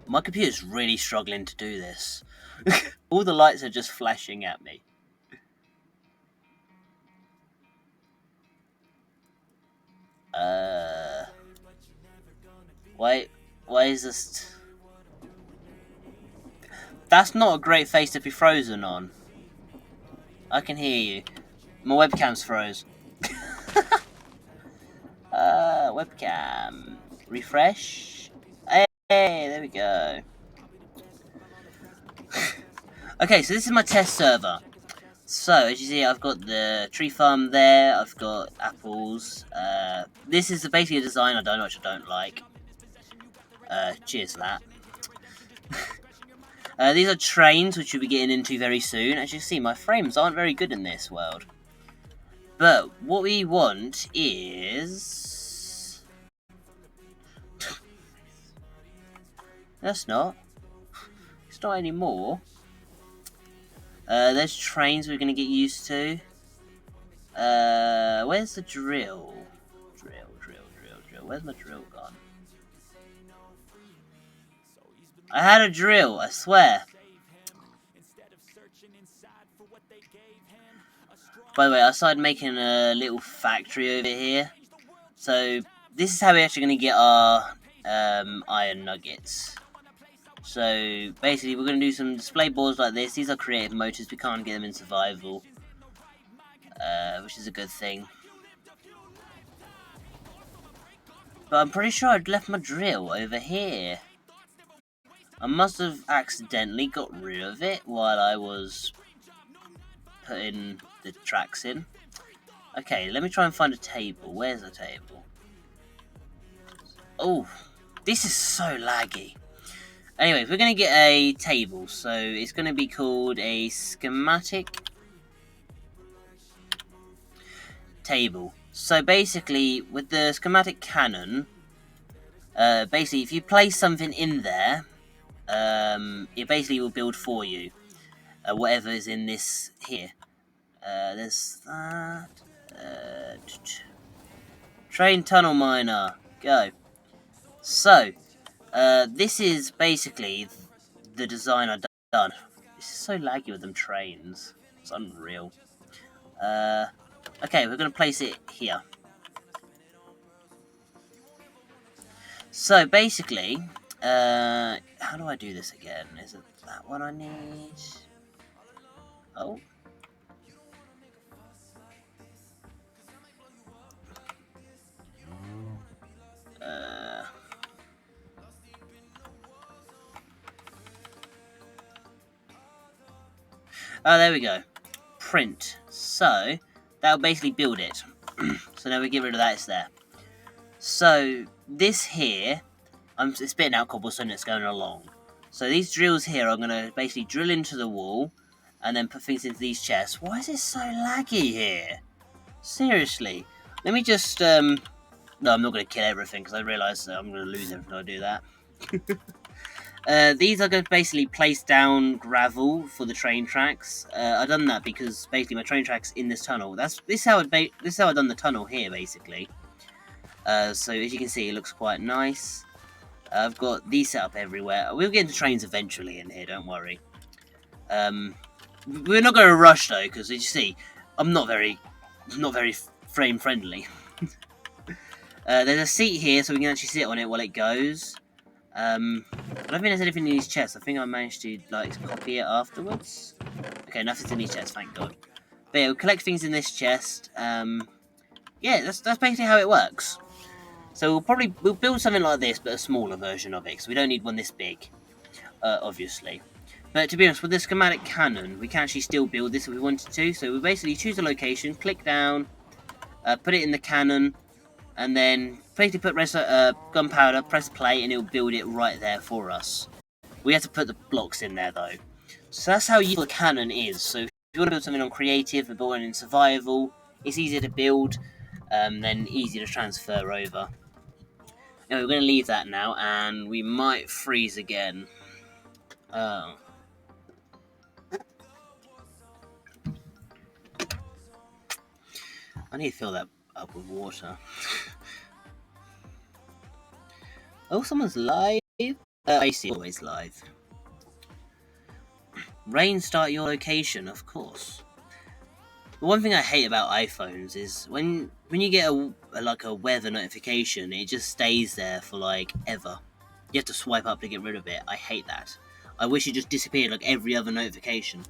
[SPEAKER 3] My computer's really struggling to do this. All the lights are just flashing at me. Why is this? That's not a great face to be frozen on. I can hear you. My webcam's froze. Webcam. Refresh. Hey, there we go. Okay, so this is my test server. So, as you see, I've got the tree farm there, I've got apples. This is basically a design I don't know, which I don't like. Cheers for that. These are trains, which we'll be getting into very soon. As you can see, my frames aren't very good in this world. But what we want is... That's not. It's not anymore. There's trains we're going to get used to. Where's the drill? Drill. Where's my drill gone? I had a drill, I swear. By the way, I started making a little factory over here. So, this is how we're actually going to get our iron nuggets. So, basically, we're going to do some display boards like this. These are creative motors. We can't get them in survival. Which is a good thing. But I'm pretty sure I'd left my drill over here. I must have accidentally got rid of it while I was putting the tracks in. Okay, let me try and find a table. Where's the table? Oh, this is so laggy. Anyway, we're going to get a table. So it's going to be called a schematic table. So basically, with the schematic cannon, basically if you place something in there, it basically will build for you. Whatever is in this here. There's that. Train tunnel miner. Go. So, this is basically the design I've done. This is so laggy with them trains. It's unreal. Okay, we're going to place it here. So basically, how do I do this again? Is it that one I need? Oh. Oh, there we go. Print. So, that'll basically build it. So now we get rid of that, it's there. So, this here, I'm spitting out cobblestone that's going along. So these drills here, I'm going to basically drill into the wall, and then put things into these chests. Why is it so laggy here? Seriously. Let me just, no, I'm not going to kill everything, because I realise I'm going to lose everything if I do that. These are going to basically place down gravel for the train tracks. I've done that because basically my train track's in this tunnel. This is how I've done the tunnel here, basically. So as you can see, it looks quite nice. I've got these set up everywhere. We'll get into trains eventually in here, don't worry. We're not going to rush though, because as you see, I'm not very frame friendly. There's a seat here, so we can actually sit on it while it goes. I don't think there's anything in these chests. I think I managed to like copy it afterwards. Okay, nothing's in these chests, thank God. But yeah, we'll collect things in this chest. Yeah, that's basically how it works. So we'll build something like this, but a smaller version of it, because we don't need one this big, obviously. But to be honest, with the schematic cannon, we can actually still build this if we wanted to. So we basically choose a location, click down, put it in the cannon, and then basically put gunpowder, press play, and it'll build it right there for us. We have to put the blocks in there though. So that's how useful the cannon is. So if you want to build something on creative or build one in survival, it's easier to build, then easier to transfer over. Anyway, we're going to leave that now, and we might freeze again. Oh. I need to fill that up with water. Oh, someone's live? I see, always live. Rain, start your location, of course. The one thing I hate about iPhones is when you get a weather notification, it just stays there for like ever. You have to swipe up to get rid of it. I hate that. I wish it just disappeared like every other notification.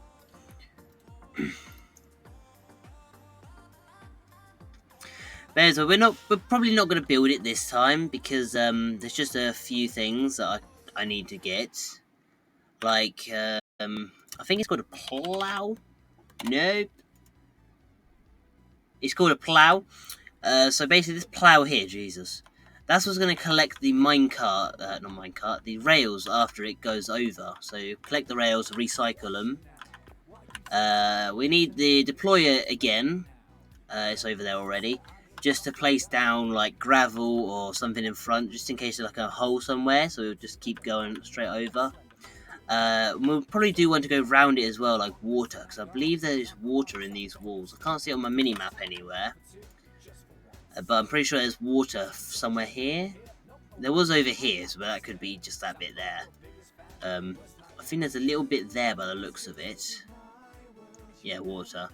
[SPEAKER 3] But so we're probably not going to build it this time because there's just a few things that I need to get. Like I think it's called a plow. Nope. It's called a plow. So basically this plow here, Jesus, that's what's going to collect the the rails after it goes over. So you collect the rails, recycle them. We need the deployer again. It's over there already. Just to place down like gravel or something in front, just in case there's like a hole somewhere. So we'll just keep going straight over. We'll probably do one to go round it as well, like water, because I believe there's water in these walls. I can't see it on my mini-map anywhere. But I'm pretty sure there's water somewhere here. There was over here, so that could be just that bit there. I think there's a little bit there by the looks of it. Yeah, water.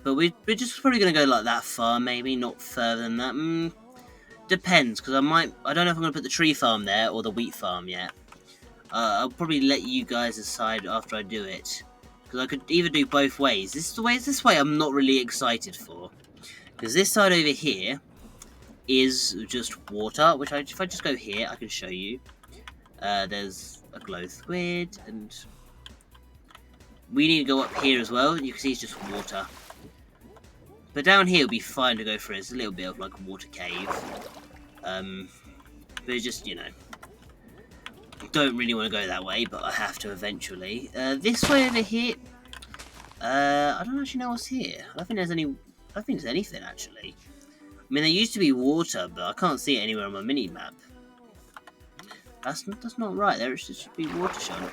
[SPEAKER 3] But we're just probably going to go like that far, maybe, not further than that. Depends, because I don't know if I'm going to put the tree farm there or the wheat farm yet. I'll probably let you guys decide after I do it. Because I could either do both ways. This way I'm not really excited for. Because this side over here is just water, which if I just go here, I can show you. There's a glow squid, and we need to go up here as well. You can see it's just water. But down here will be fine to go through. It's a little bit of like a water cave. But it's just, you know, don't really want to go that way, but I have to eventually. This way over here, I don't actually know what's here. I don't think there's anything actually. I mean, there used to be water, but I can't see it anywhere on my mini-map. That's not right. There should be water shown.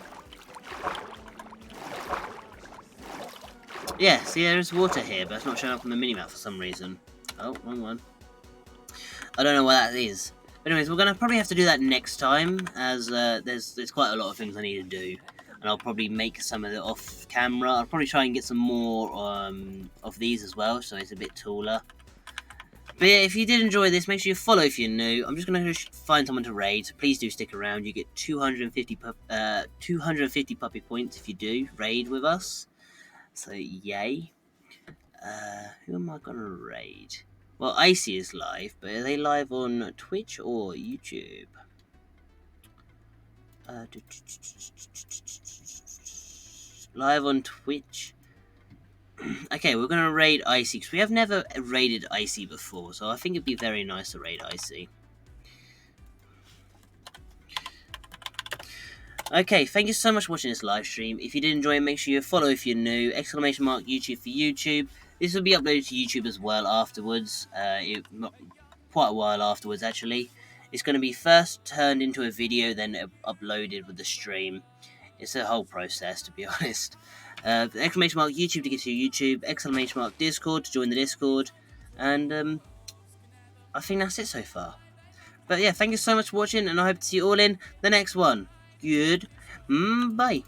[SPEAKER 3] Yeah, see, there is water here, but it's not showing up on the mini-map for some reason. Oh, wrong one. I don't know what that is. But anyways, we're going to probably have to do that next time, as there's quite a lot of things I need to do. And I'll probably make some of it off camera. I'll probably try and get some more of these as well, so it's a bit taller. But yeah, if you did enjoy this, make sure you follow if you're new. I'm just going to find someone to raid, so please do stick around. You get 250 puppy points if you do raid with us. So yay. Who am I going to raid? Well, Icy is live, but are they live on Twitch or YouTube? Live on Twitch. Okay, we're gonna raid Icy, because we have never raided Icy before, so I think it'd be very nice to raid Icy. Okay, thank you so much for watching this live stream. If you did enjoy it, make sure you follow if you're new, ! YouTube for YouTube. This will be uploaded to YouTube as well afterwards, not quite a while afterwards actually. It's going to be first turned into a video, then uploaded with the stream. It's a whole process, to be honest. ! YouTube to get to YouTube, ! Discord to join the Discord, and I think that's it so far. But yeah, thank you so much for watching, and I hope to see you all in the next one. Good, bye.